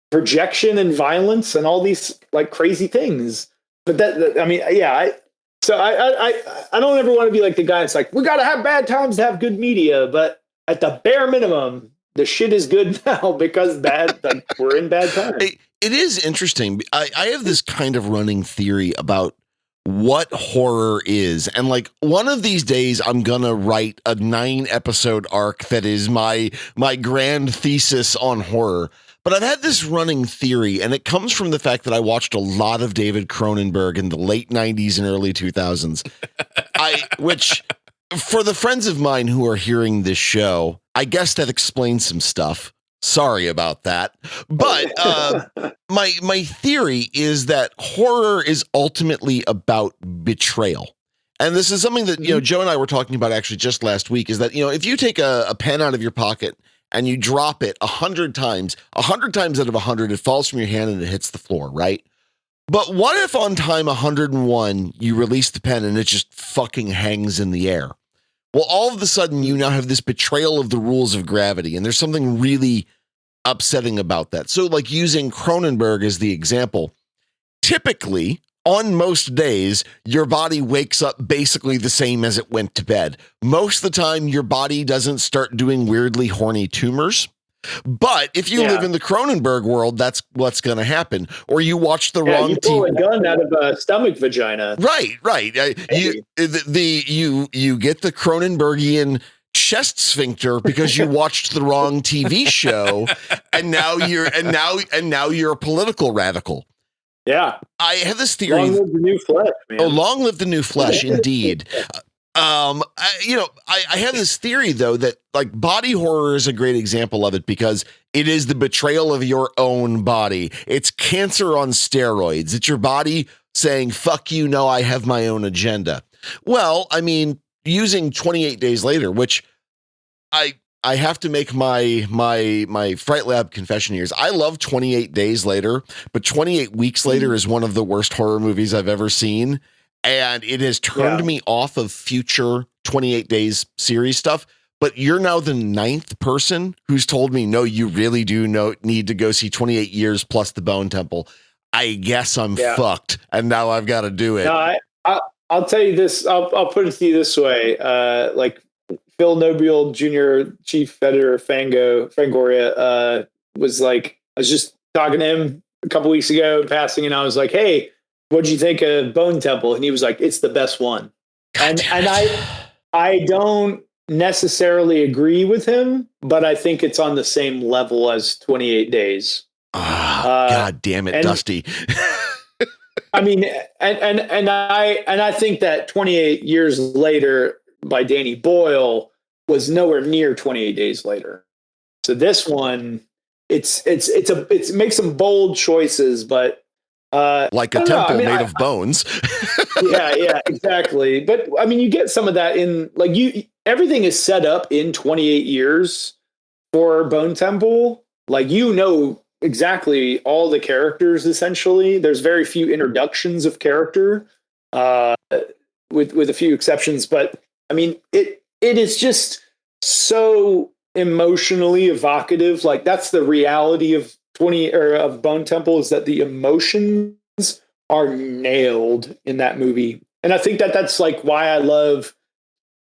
projection and violence and all these like crazy things. But I mean, yeah, I don't ever want to be like the guy that's like, we got to have bad times to have good media, but at the bare minimum, the shit is good now because like we're in bad times. It is interesting. I have this kind of running theory about what horror is. And like one of these days, I'm going to write a 9-episode arc that is my grand thesis on horror. But I've had this running theory, and it comes from the fact that I watched a lot of David Cronenberg in the late 90s and early 2000s. Which, for the friends of mine who are hearing this show, I guess that explains some stuff. Sorry about that. But my theory is that horror is ultimately about betrayal. And this is something that, you know, Joe and I were talking about actually just last week, is that, you know, if you take a pen out of your pocket and you drop it 100 times out of 100, it falls from your hand and it hits the floor, right? But what if on time 101, you release the pen and it just fucking hangs in the air? Well, all of a sudden, you now have this betrayal of the rules of gravity, and there's something really upsetting about that. So, like using Cronenberg as the example, typically, on most days, your body wakes up basically the same as it went to bed. Most of the time, your body doesn't start doing weirdly horny tumors. But if you live in the Cronenberg world, that's what's going to happen. Or you watch the wrong you pull a gun out of a stomach vagina. Right. You get the Cronenbergian chest sphincter because you watched the wrong TV show, and now you're a political radical. Yeah, I have this theory. Long live the new flesh, man. Oh, long live the new flesh, indeed. I have this theory, though, that like body horror is a great example of it because it is the betrayal of your own body. It's cancer on steroids. It's your body saying, fuck you, no, I have my own agenda. Well, I mean, using 28 Days Later, which I have to make my Fright Lab confession here is I love 28 Days Later, but 28 Weeks Later is one of the worst horror movies I've ever seen. And it has turned me off of future 28 Days series stuff. But you're now the 9th person who's told me, no, you really do need to go see 28 Years plus the Bone Temple. I guess I'm fucked. And now I've got to do it. No, I'll tell you this. I'll put it to you this way. Like Phil Nobile Jr., chief editor of Fangoria, was like, I was just talking to him a couple weeks ago in passing, and I was like, hey, what'd you think of Bone Temple? And he was like, it's the best one. And I don't necessarily agree with him, but I think it's on the same level as 28 Days. God damn it, Dusty. I mean, and I think that 28 Years Later by Danny Boyle was nowhere near 28 Days Later. So this one, it makes some bold choices, but like a temple made of bones. yeah, exactly. But I mean, you get some of that in like everything is set up in 28 Years for Bone Temple. Like, you know, exactly all the characters. Essentially, there's very few introductions of character, uh, with a few exceptions. But I mean, it is just so emotionally evocative. Like that's the reality of 20 or of Bone Temple, is that the emotions are nailed in that movie. And I think that that's like why I love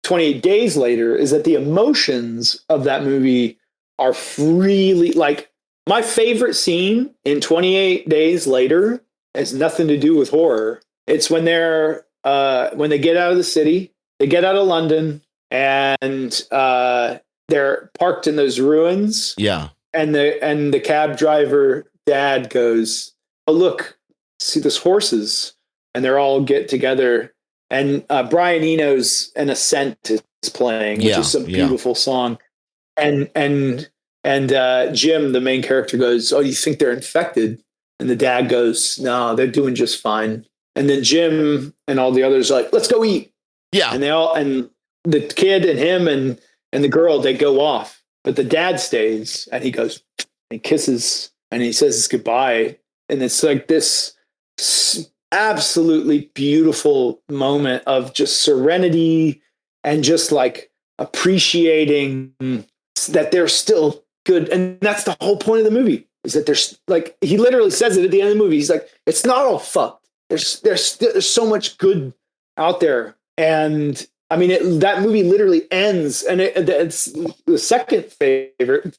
28 Days Later, is that the emotions of that movie are really like my favorite scene in 28 Days Later has nothing to do with horror. It's when they get out of the city, they get out of London, and they're parked in those ruins. Yeah. And the cab driver dad goes, "Oh, look, see those horses," and they're all get together. And Brian Eno's "An Ascent" is playing, which is a beautiful song. And Jim, the main character, goes, "Oh, you think they're infected?" And the dad goes, "No, they're doing just fine." And then Jim and all the others are like, "Let's go eat." Yeah. And and the kid and him and the girl, they go off, but the dad stays, and he goes, and kisses, and he says his goodbye. And it's like this absolutely beautiful moment of just serenity and just like appreciating that they're still good. And that's the whole point of the movie, is that there's like, he literally says it at the end of the movie. He's like, it's not all fucked. There's so much good out there. And I mean, that movie literally ends, and it's the second favorite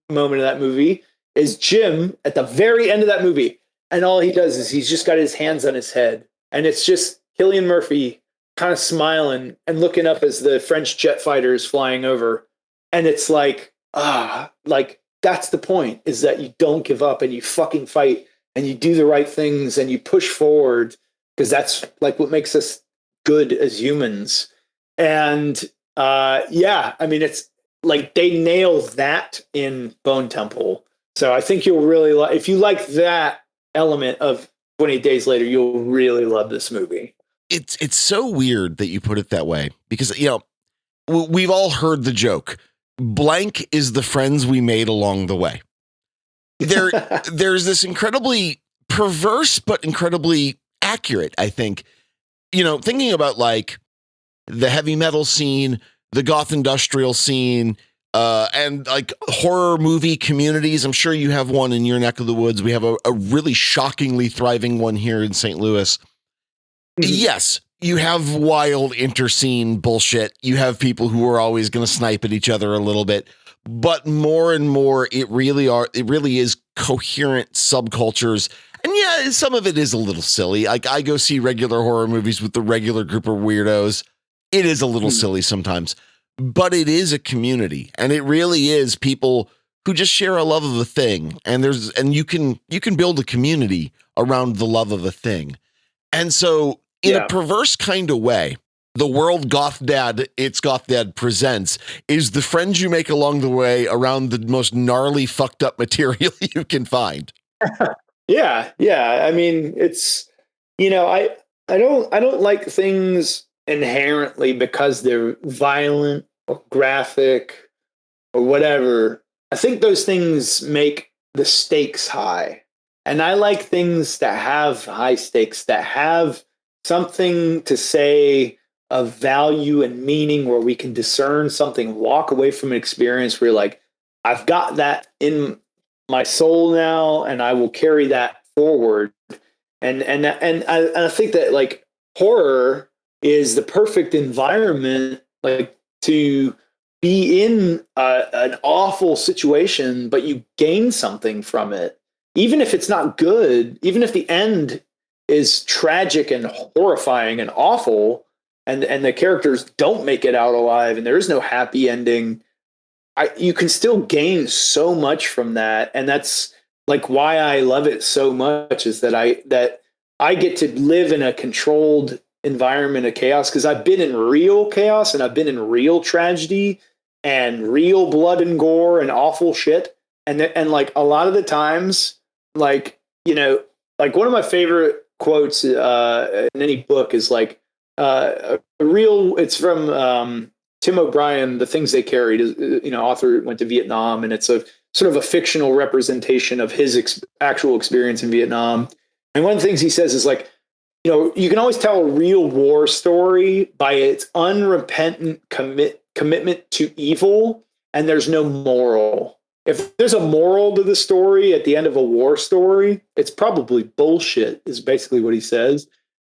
moment of that movie is Jim at the very end of that movie. And all he does is he's just got his hands on his head. And it's just Cillian Murphy kind of smiling and looking up as the French jet fighter is flying over. And it's like, like that's the point, is that you don't give up and you fucking fight and you do the right things and you push forward, because that's like what makes us good as humans. And I mean, it's like they nail that in Bone Temple. So I think you'll really like, if you like that element of 28 Days Later, you'll really love this movie. It's so weird that you put it that way, because, you know, we've all heard the joke, blank is the friends we made along the way. There's this incredibly perverse, but incredibly accurate, I think, you know, thinking about like the heavy metal scene, the goth industrial scene, and like horror movie communities. I'm sure you have one in your neck of the woods. We have a really shockingly thriving one here in St. Louis. Mm-hmm. Yes, you have wild interscene bullshit. You have people who are always going to snipe at each other a little bit, but more and more, it really is coherent subcultures. And yeah, some of it is a little silly. Like I go see regular horror movies with the regular group of weirdos. It is a little silly sometimes, but it is a community, and it really is people who just share a love of a thing. And you can build a community around the love of a thing. And so in a perverse kind of way, the world Goth Dad, It's Goth Dad presents is the friends you make along the way around the most gnarly fucked up material you can find. Yeah. I mean, it's, you know, I don't like things inherently because they're violent or graphic or whatever. I think those things make the stakes high. And I like things that have high stakes, that have something to say of value and meaning, where we can discern something, walk away from an experience where you're like, I've got that in my soul now, and I will carry that forward. And I think that like horror is the perfect environment, like to be in an awful situation, but you gain something from it, even if it's not good, even if the end is tragic and horrifying and awful, and the characters don't make it out alive, and there is no happy ending. You can still gain so much from that, and that's like why I love it so much, is that I get to live in a controlled environment of chaos, because I've been in real chaos and I've been in real tragedy and real blood and gore and awful shit, and like a lot of the times, like, you know, like one of my favorite quotes in any book is like it's from Tim O'Brien, The Things They Carried. You know, author went to Vietnam, and it's a sort of a fictional representation of his actual experience in Vietnam. And one of the things he says is like, you can always tell a real war story by its unrepentant commitment to evil, and there's no moral. If there's a moral to the story at the end of a war story, it's probably bullshit, is basically what he says.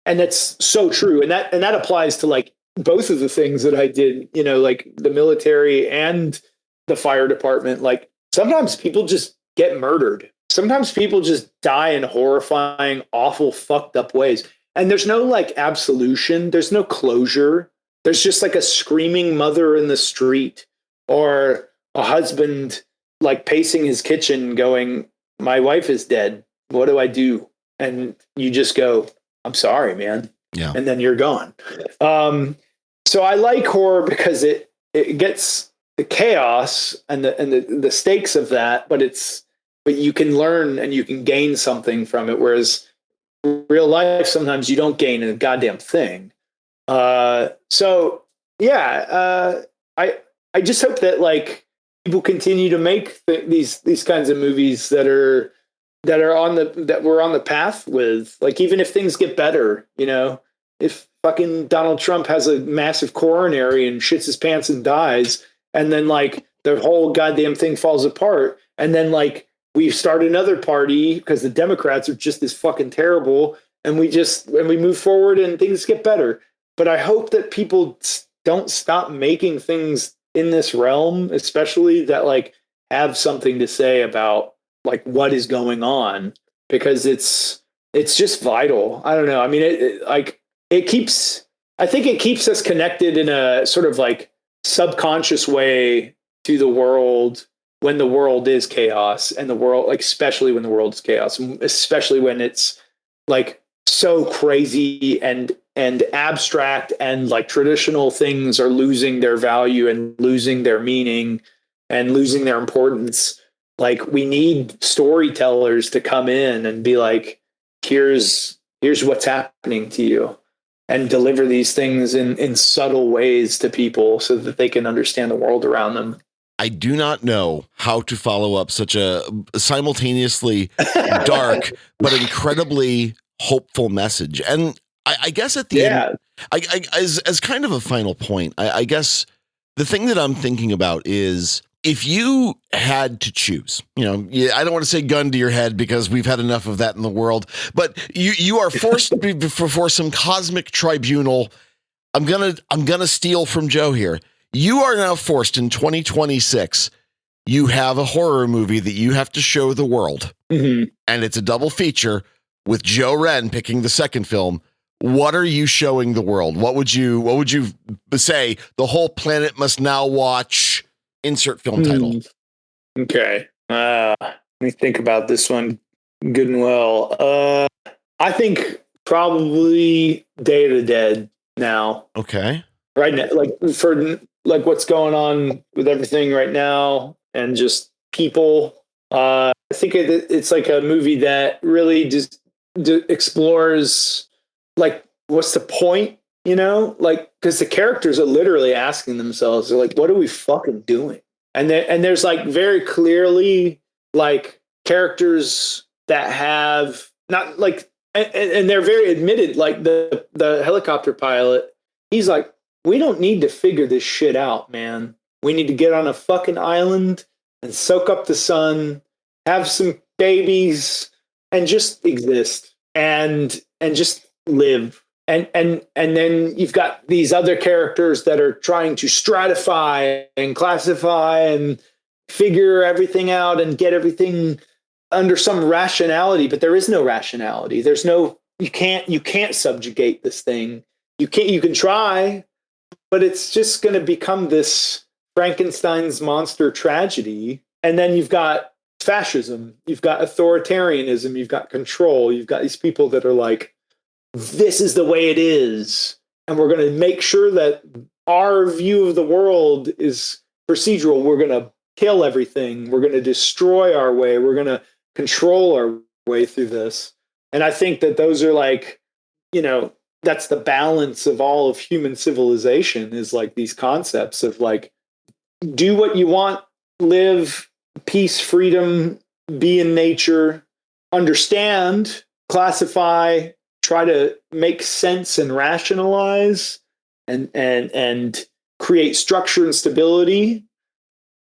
And that's so true. And that applies to like both of the things that I did, like the military and the fire department. Like sometimes people just get murdered. Sometimes people just die in horrifying, awful, fucked up ways. And there's no like absolution. There's no closure. There's just like a screaming mother in the street or a husband like pacing his kitchen going, my wife is dead. What do I do? And you just go, I'm sorry, man. Yeah. And then you're gone. So I like horror because it gets the chaos and the stakes of that, but you can learn and you can gain something from it. Whereas real life, sometimes you don't gain a goddamn thing. So yeah, I just hope that like people continue to make these kinds of movies that we're on the path with. Like even if things get better, if fucking Donald Trump has a massive coronary and shits his pants and dies, and then like the whole goddamn thing falls apart, and then like we start another party because the Democrats are just as fucking terrible, and we move forward and things get better. But I hope that people don't stop making things in this realm, especially that like have something to say about like what is going on, because it's just vital. I don't know. I mean, I think it keeps us connected in a sort of like subconscious way to the world when the world is chaos, and the world, like, especially when the world is chaos, especially when it's like so crazy and abstract, and like traditional things are losing their value and losing their meaning and losing their importance. Like we need storytellers to come in and be like, here's what's happening to you, and deliver these things in subtle ways to people so that they can understand the world around them. I do not know how to follow up such a simultaneously dark but incredibly hopeful message. And I guess at the end, as kind of a final point, I guess the thing that I'm thinking about is if you had to choose, I don't want to say gun to your head because we've had enough of that in the world, but you are forced before some cosmic tribunal. I'm gonna steal from Joe here. You are now forced in 2026. You have a horror movie that you have to show the world, and it's a double feature with Joe Wren picking the second film. What are you showing the world? What would you say? The whole planet must now watch. Insert film title. Okay. Let me think about this one good and well. I think probably Day of the Dead now. Okay. Right now, like for like what's going on with everything right now and just people. I think it's like a movie that really just explores like what's the point, like because the characters are literally asking themselves, they're like, what are we fucking doing? And there's like very clearly like characters that have not like, and they're very admitted, like the helicopter pilot, he's like, we don't need to figure this shit out, man. We need to get on a fucking island and soak up the sun, have some babies, and just exist and just live. And then you've got these other characters that are trying to stratify and classify and figure everything out and get everything under some rationality, but there is no rationality. There's no, you can't subjugate this thing. You can try, but it's just going to become this Frankenstein's monster tragedy. And then you've got fascism, you've got authoritarianism, you've got control, you've got these people that are like, this is the way it is, and we're going to make sure that our view of the world is procedural. We're going to kill everything. We're going to destroy our way. We're going to control our way through this. And I think that those are like, that's the balance of all of human civilization, is like these concepts of like, do what you want, live peace, freedom, be in nature, understand, classify, try to make sense and rationalize and create structure and stability,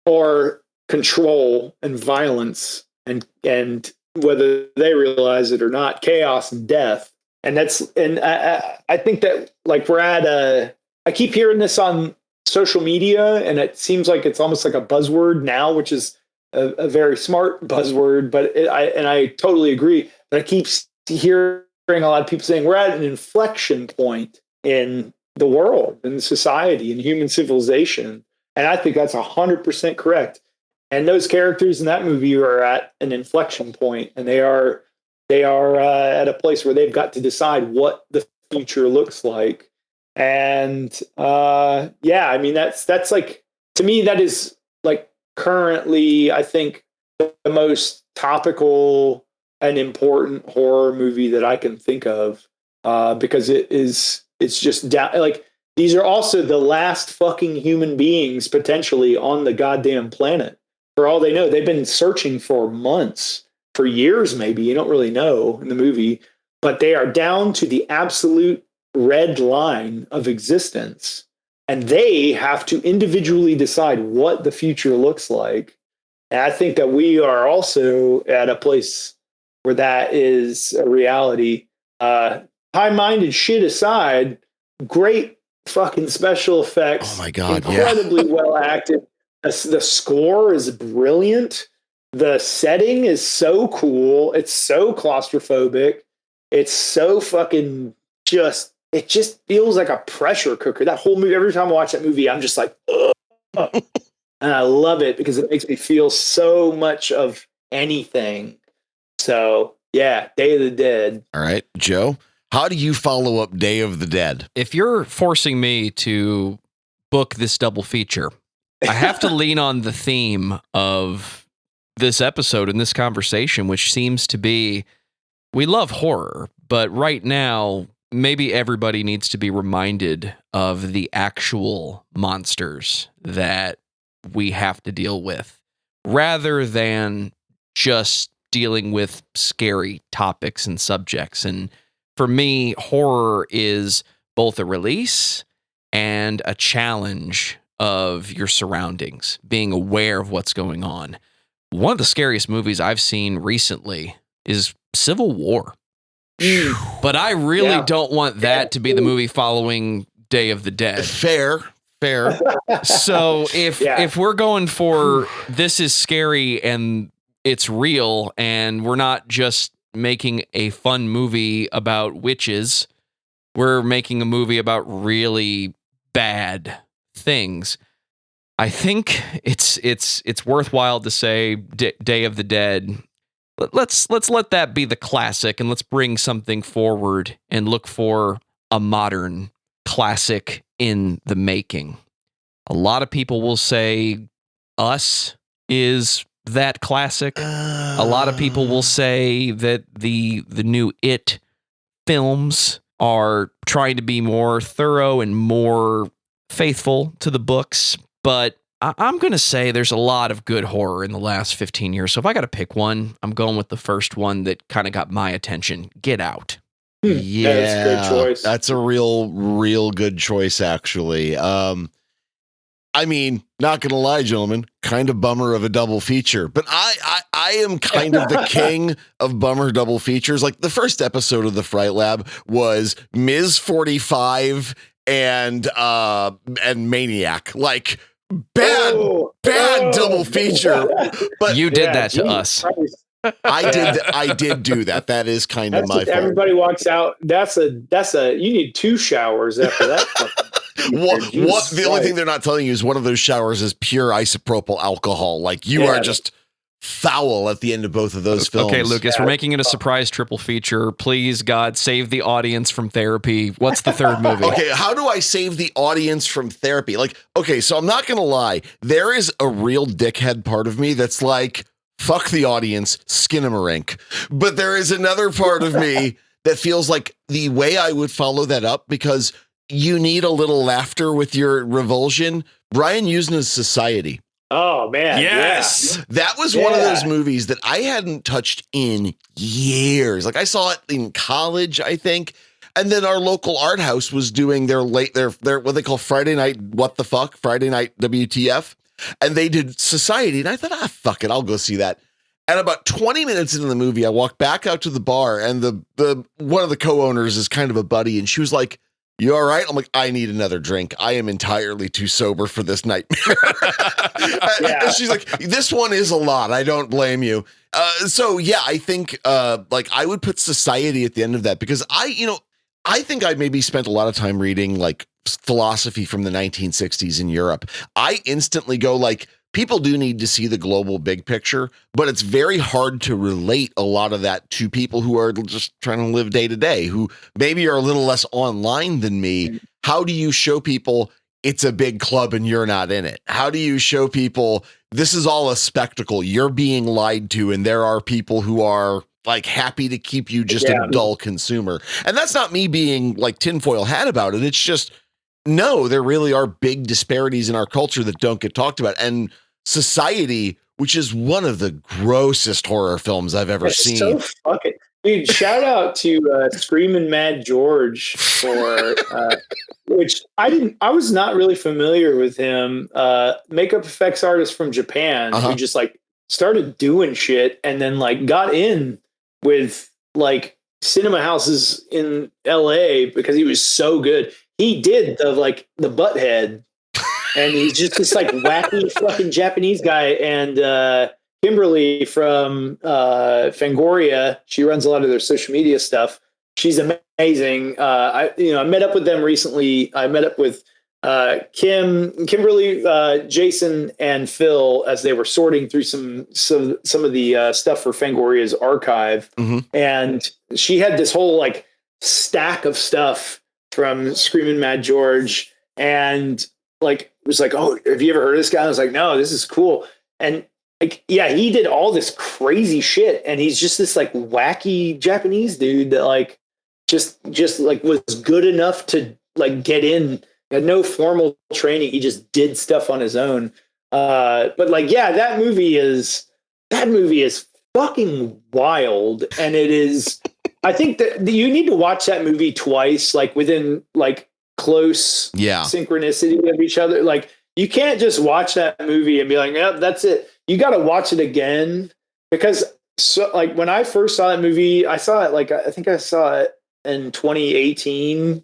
or control and violence and whether they realize it or not, chaos and death. And I think that like we're at I keep hearing this on social media, and it seems like it's almost like a buzzword now, which is a very smart buzzword, but I totally agree. But I keep hearing a lot of people saying we're at an inflection point in the world, in society, in human civilization. And I think that's 100% correct. And those characters in that movie are at an inflection point, and they are at a place where they've got to decide what the future looks like. And I mean, that's like, to me, that is like currently, I think, the most topical and important horror movie that I can think of, because it's just down, like, these are also the last fucking human beings potentially on the goddamn planet. For all they know, they've been searching for months, for years, maybe. You don't really know in the movie, but they are down to the absolute red line of existence. And they have to individually decide what the future looks like. And I think that we are also at a place where that is a reality. High-minded shit aside, great fucking special effects. Oh my God. Incredibly well acted. The score is brilliant. The setting is so cool. It's so claustrophobic. It's so fucking it just feels like a pressure cooker. That whole movie, every time I watch that movie, I'm just like, ugh. And I love it because it makes me feel so much of anything. So yeah, Day of the Dead. All right, Joe, how do you follow up Day of the Dead? If you're forcing me to book this double feature, I have to lean on the theme of this episode and this conversation, which seems to be, we love horror, but right now, maybe everybody needs to be reminded of the actual monsters that we have to deal with, rather than just dealing with scary topics and subjects. And for me, horror is both a release and a challenge of your surroundings, being aware of what's going on. One of the scariest movies I've seen recently is Civil War. But I really don't want that to be the movie following Day of the Dead. Fair. So if we're going for this is scary and it's real, and we're not just making a fun movie about witches, we're making a movie about really bad things, I think it's worthwhile to say Day of the Dead. Let's let that be the classic, and let's bring something forward and look for a modern classic in the making. A lot of people will say Us is that classic. A lot of people will say that the new It films are trying to be more thorough and more faithful to the books, but I'm going to say there's a lot of good horror in the last 15 years. So if I got to pick one, I'm going with the first one that kind of got my attention, Get Out. Yeah, that's a good choice. That's a real good choice, actually. I mean, not going to lie, gentlemen, kind of bummer of a double feature, but I am kind of the king of bummer double features. Like the first episode of the Fright Lab was Ms. 45 and Maniac. Like bad double feature. But you did that to us. I did do that. That is kind of my fault. Everybody walks out. That's a you need 2 showers after that. What the only thing they're not telling you is one of those showers is pure isopropyl alcohol. Like you are just foul at the end of both of those films. Okay, Lucas, we're making it a surprise triple feature. Please, God, save the audience from therapy. What's the third movie? Okay, how do I save the audience from therapy? Like, okay, so I'm not going to lie. There is a real dickhead part of me that's like, fuck the audience, Skinamarink. But there is another part of me that feels like the way I would follow that up, because you need a little laughter with your revulsion. Brian Usna's Society. Oh man, Yes. That was one of those movies that I hadn't touched in years. Like I saw it in college, I think. And then our local art house was doing their what they call Friday night, Friday night WTF. And they did Society. And I thought, fuck it, I'll go see that. And about 20 minutes into the movie, I walked back out to the bar, and the one of the co-owners is kind of a buddy, and she was like, "You all right?" I'm like, "I need another drink. I am entirely too sober for this nightmare." And she's like, "This one is a lot. I don't blame you." So yeah, I think like I would put Society at the end of that, because I think I maybe spent a lot of time reading like philosophy from the 1960s in Europe. I instantly go like, people do need to see the global big picture, but it's very hard to relate a lot of that to people who are just trying to live day to day, who maybe are a little less online than me. How do you show people it's a big club and you're not in it? How do you show people this is all a spectacle? You're being lied to, and there are people who are like happy to keep you just a dull consumer. And that's not me being like tinfoil hat about it. It's just, no, there really are big disparities in our culture that don't get talked about. And Society, which is one of the grossest horror films I've ever seen. So fucking dude! Shout out to Screamin' Mad George for which I was not really familiar with him. Makeup effects artist from Japan who just like started doing shit and then like got in with like cinema houses in LA because he was so good. He did the Butthead, and he's just this like wacky fucking Japanese guy. And Kimberly from Fangoria, she runs a lot of their social media stuff. She's amazing. I met up with them recently. I met up with Kimberly, Jason, and Phil as they were sorting through some of the stuff for Fangoria's archive, and she had this whole like stack of stuff from Screamin' Mad George, and like was like, "Oh, have you ever heard of this guy?" I was like, "No, this is cool." And like, yeah, he did all this crazy shit, and he's just this like wacky Japanese dude that like just like was good enough to like get in. He had no formal training. He just did stuff on his own. But like, yeah, that movie is fucking wild, and it is. I think that you need to watch that movie twice, like within like close synchronicity of each other. Like you can't just watch that movie and be like, "Yep, that's it." You got to watch it again, because like when I first saw that movie, I saw it like I think I saw it in 2018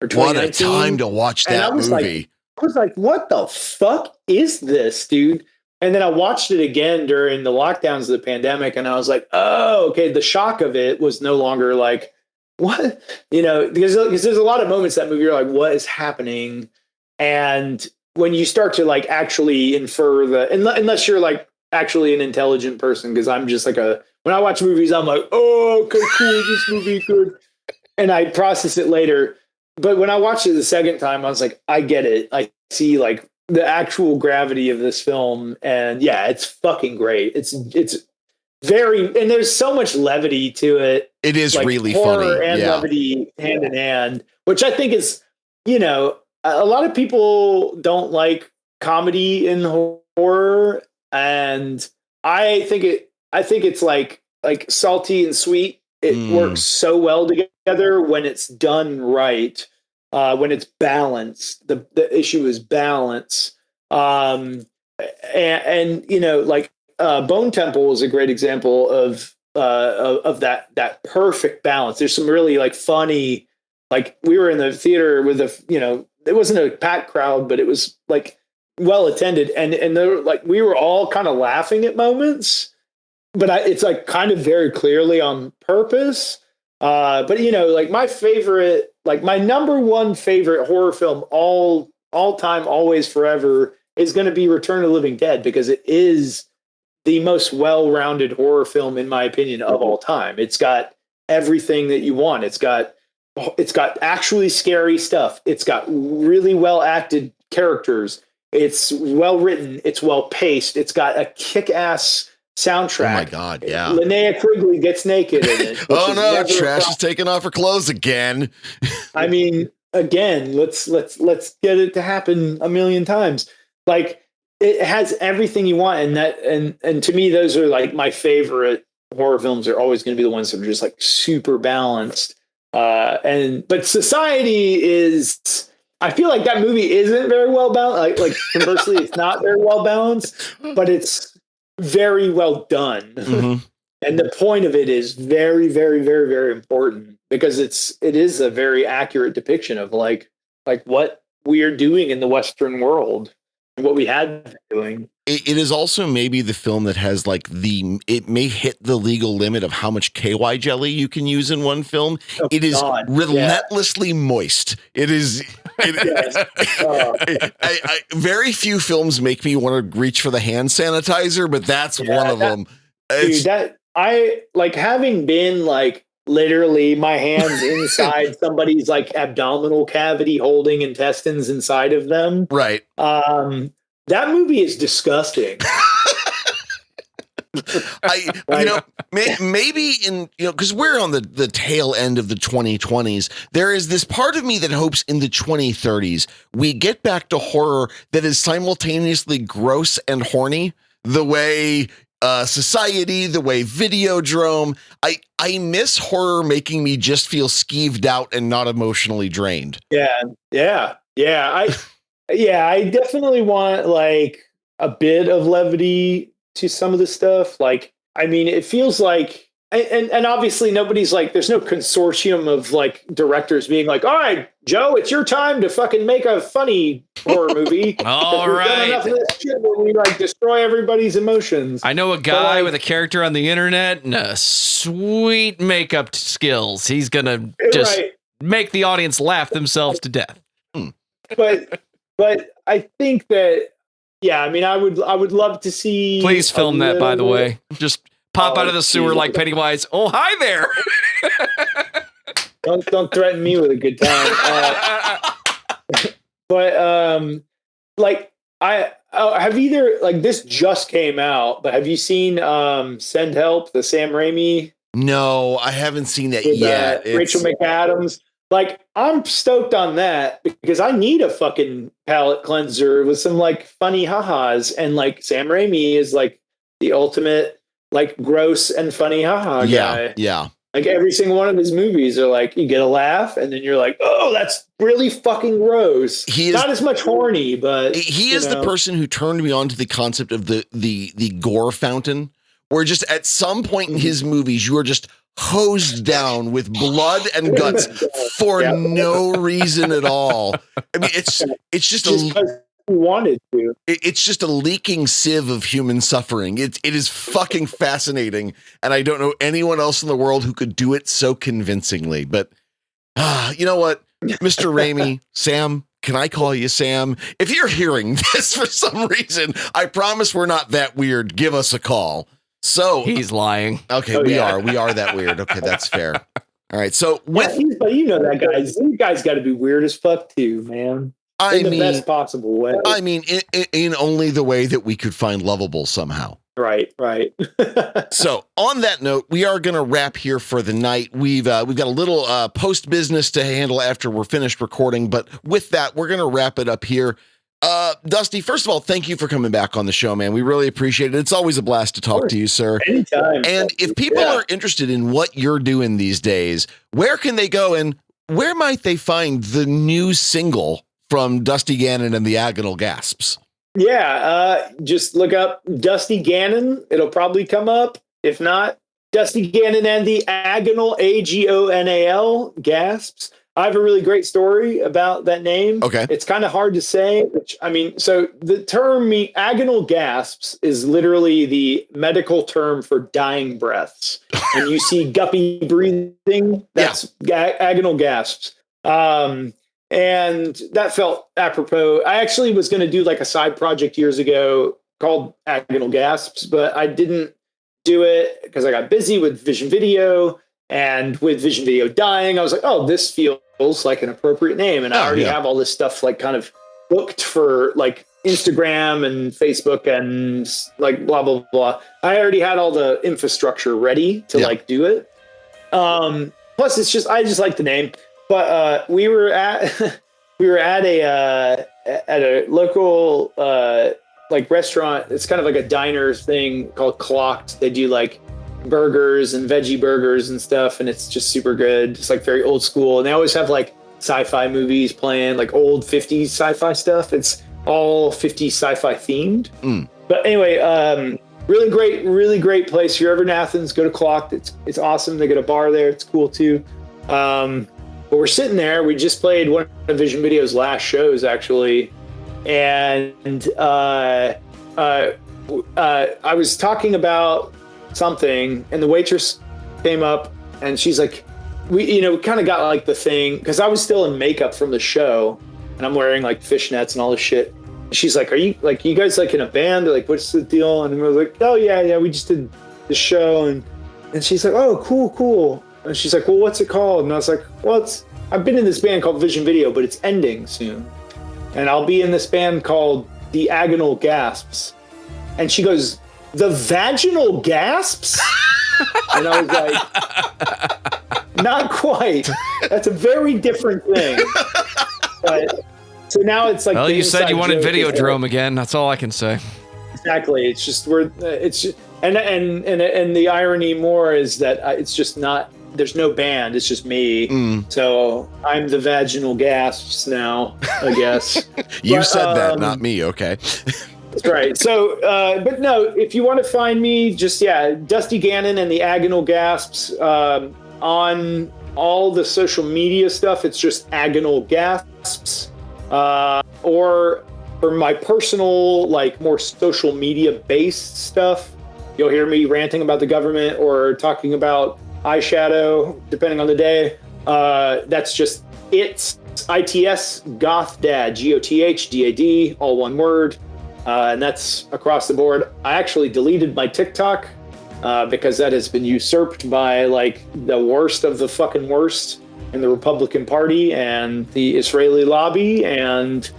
or 2019. What a time to watch that movie! I was like, "What the fuck is this, dude?" And then I watched it again during the lockdowns of the pandemic, and I was like, "Oh, okay." The shock of it was no longer like, "What?" Because there's a lot of moments in that movie you're like, "What is happening?" And when you start to like actually infer unless you're like actually an intelligent person, because I'm just like when I watch movies, I'm like, "Oh, okay, cool, this movie good," and I process it later. But when I watched it the second time, I was like, I get it. I see like the actual gravity of this film, and yeah, it's fucking great. It's very, and there's so much levity to it. It is like really horror funny and levity hand in hand, which I think is, a lot of people don't like comedy in horror, and I think it's like salty and sweet. It works so well together when it's done right. When it's balanced, the issue is balance. And like Bone Temple is a great example of that perfect balance. There's some really like funny, like we were in the theater with it wasn't a packed crowd, but it was like well attended, and there like we were all kind of laughing at moments, but it's like kind of very clearly on purpose. But like my number one favorite horror film all time, always, forever is going to be Return of the Living Dead, because it is the most well-rounded horror film, in my opinion, of all time. It's got everything that you want. It's got actually scary stuff. It's got really well acted characters. It's well written. It's well paced. It's got a kick-ass soundtrack. Oh my God, yeah. Linnea Quigley gets naked in it. Oh no, Trash is taking off her clothes again. I mean, again, let's get it to happen a million times. Like it has everything you want, and to me, those are like my favorite horror films. Are always going to be the ones that are just like super balanced. But Society is. I feel like that movie isn't very well balanced. Like conversely, it's not very well balanced, but it's very well done. Mm-hmm. And the point of it is very, very, very, very important because it is a very accurate depiction of like what we are doing in the Western world and what we had been doing. It is also maybe the film that has like it may hit the legal limit of how much KY jelly you can use in one film. Oh, it is God. relentlessly moist. It is. Very few films make me want to reach for the hand sanitizer, but that's one of them. Dude, I like having been like literally my hands inside somebody's like abdominal cavity holding intestines inside of them. Right. That movie is disgusting. Maybe because we're on the tail end of the 2020s, there is this part of me that hopes in the 2030s we get back to horror that is simultaneously gross and horny, the way Society, the way Videodrome. I miss horror making me just feel skeeved out and not emotionally drained. Yeah. I definitely want like a bit of levity to some of the stuff. Like, I mean, it feels like, and obviously nobody's like, there's no consortium of like directors being like, all right, Joe, it's your time to fucking make a funny horror movie. All right. Enough of this shit where we like destroy everybody's emotions. I know a guy with a character on the internet and sweet makeup skills. He's going to just make the audience laugh themselves to death. But I think that, I mean, I would love to see. Please film that, by the way. Just pop out of the sewer like Pennywise. Oh, hi there. Don't threaten me with a good time. Like I have either like this just came out, but have you seen Send Help, the Sam Raimi? No, I haven't seen that yet. Rachel McAdams. Like, I'm stoked on that because I need a fucking palate cleanser with some like funny ha-has. And like Sam Raimi is like the ultimate like gross and funny ha-ha guy. Yeah. Like every single one of his movies are like, you get a laugh and then you're like, oh, that's really fucking gross. He is not as much horny, but he is the person who turned me on to the concept of the gore fountain, where just at some point in his movies, you are just hosed down with blood and guts for no reason at all. I mean, it's just wanted to. It's just a leaking sieve of human suffering. It is fucking fascinating, and I don't know anyone else in the world who could do it so convincingly. But you know what, Mr. Raimi, Sam. Can I call you Sam? If you're hearing this for some reason, I promise we're not that weird. Give us a call. So he's lying. Okay, we are that weird. Okay, that's fair. All right. So but you know that you guys got to be weird as fuck too, man. In the best possible way. I mean, in only the way that we could find lovable somehow. Right. So on that note, we are going to wrap here for the night. We've got a little post business to handle after we're finished recording, but with that, we're going to wrap it up here. Dusty, first of all, thank you for coming back on the show, man. We really appreciate it. It's always a blast to talk to you, sir. Anytime. And if people are interested in what you're doing these days, where can they go and where might they find the new single from Dusty Gannon and the Agonal Gasps? Just look up Dusty Gannon. It'll probably come up. If not, Dusty Gannon and the Agonal, Agonal Gasps. I have a really great story about that name. Okay. It's kind of hard to say, so the term agonal gasps is literally the medical term for dying breaths. When you see guppy breathing, that's agonal gasps. And that felt apropos. I actually was going to do like a side project years ago called Agonal Gasps, but I didn't do it because I got busy with Vision Video. And with Vision Video dying, I was like, oh, this feels like an appropriate name. And I already have all this stuff like kind of booked for like Instagram and Facebook and like blah, blah, blah. I already had all the infrastructure ready to like do it. Plus I just like the name, but we were at a local like restaurant. It's kind of like a diner thing called Clocked. They do like burgers and veggie burgers and stuff, and it's just super good. It's like very old school, and they always have like sci-fi movies playing, like old 50s sci-fi stuff. It's all 50s sci-fi themed. But anyway, really great place. If you're ever in Athens, go to Clocked. It's awesome. They got a bar there. It's cool too. But we're sitting there. We just played one of Vision Video's last shows, actually, and I was talking about something, and the waitress came up, and she's like, we kind of got like the thing, because I was still in makeup from the show, and I'm wearing like fishnets and all this shit. She's like, are you guys like in a band? Or like, what's the deal? And we were like, oh yeah, we just did the show. And she's like, oh, cool. And she's like, well, what's it called? And I was like, well, I've been in this band called Vision Video, but it's ending soon. And I'll be in this band called The Agonal Gasps. And she goes, the Vaginal Gasps? And I was like, not quite. That's a very different thing. But so now it's like, well, you said you wanted Videodrome again. That's all I can say. Exactly. It's just and the irony more is that it's just not. There's no band. It's just me. So I'm the Vaginal Gasps now, I guess. You said that, not me. Okay. That's right. So, but no, if you want to find me, just Dusty Gannon and the Agonal Gasps on all the social media stuff. It's just Agonal Gasps. Or for my personal, like more social media based stuff, you'll hear me ranting about the government or talking about eyeshadow, depending on the day. That's just ITS Goth Dad, GOTHDAD, all one word. And that's across the board. I actually deleted my TikTok because that has been usurped by like the worst of the fucking worst in the Republican Party and the Israeli lobby, and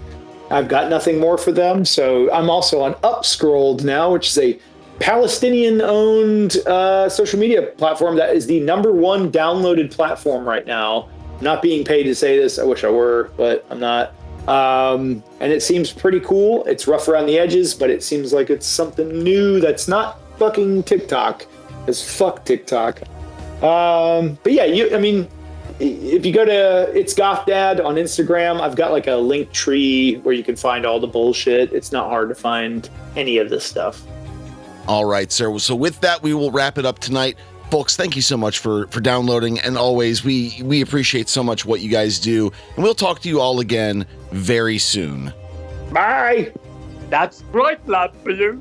I've got nothing more for them. So I'm also on Upscrolled now, which is a Palestinian-owned social media platform that is the #1 downloaded platform right now. I'm not being paid to say this. I wish I were, but I'm not. And it seems pretty cool. It's rough around the edges, but it seems like it's something new that's not fucking TikTok. Because fuck TikTok. But yeah, if you go to It's Goth Dad on Instagram, I've got like a link tree where you can find all the bullshit. It's not hard to find any of this stuff. All right, sir. So with that, we will wrap it up tonight. Folks, thank you so much for downloading. And always, we appreciate so much what you guys do. And we'll talk to you all again very soon. Bye. That's right, love balloon.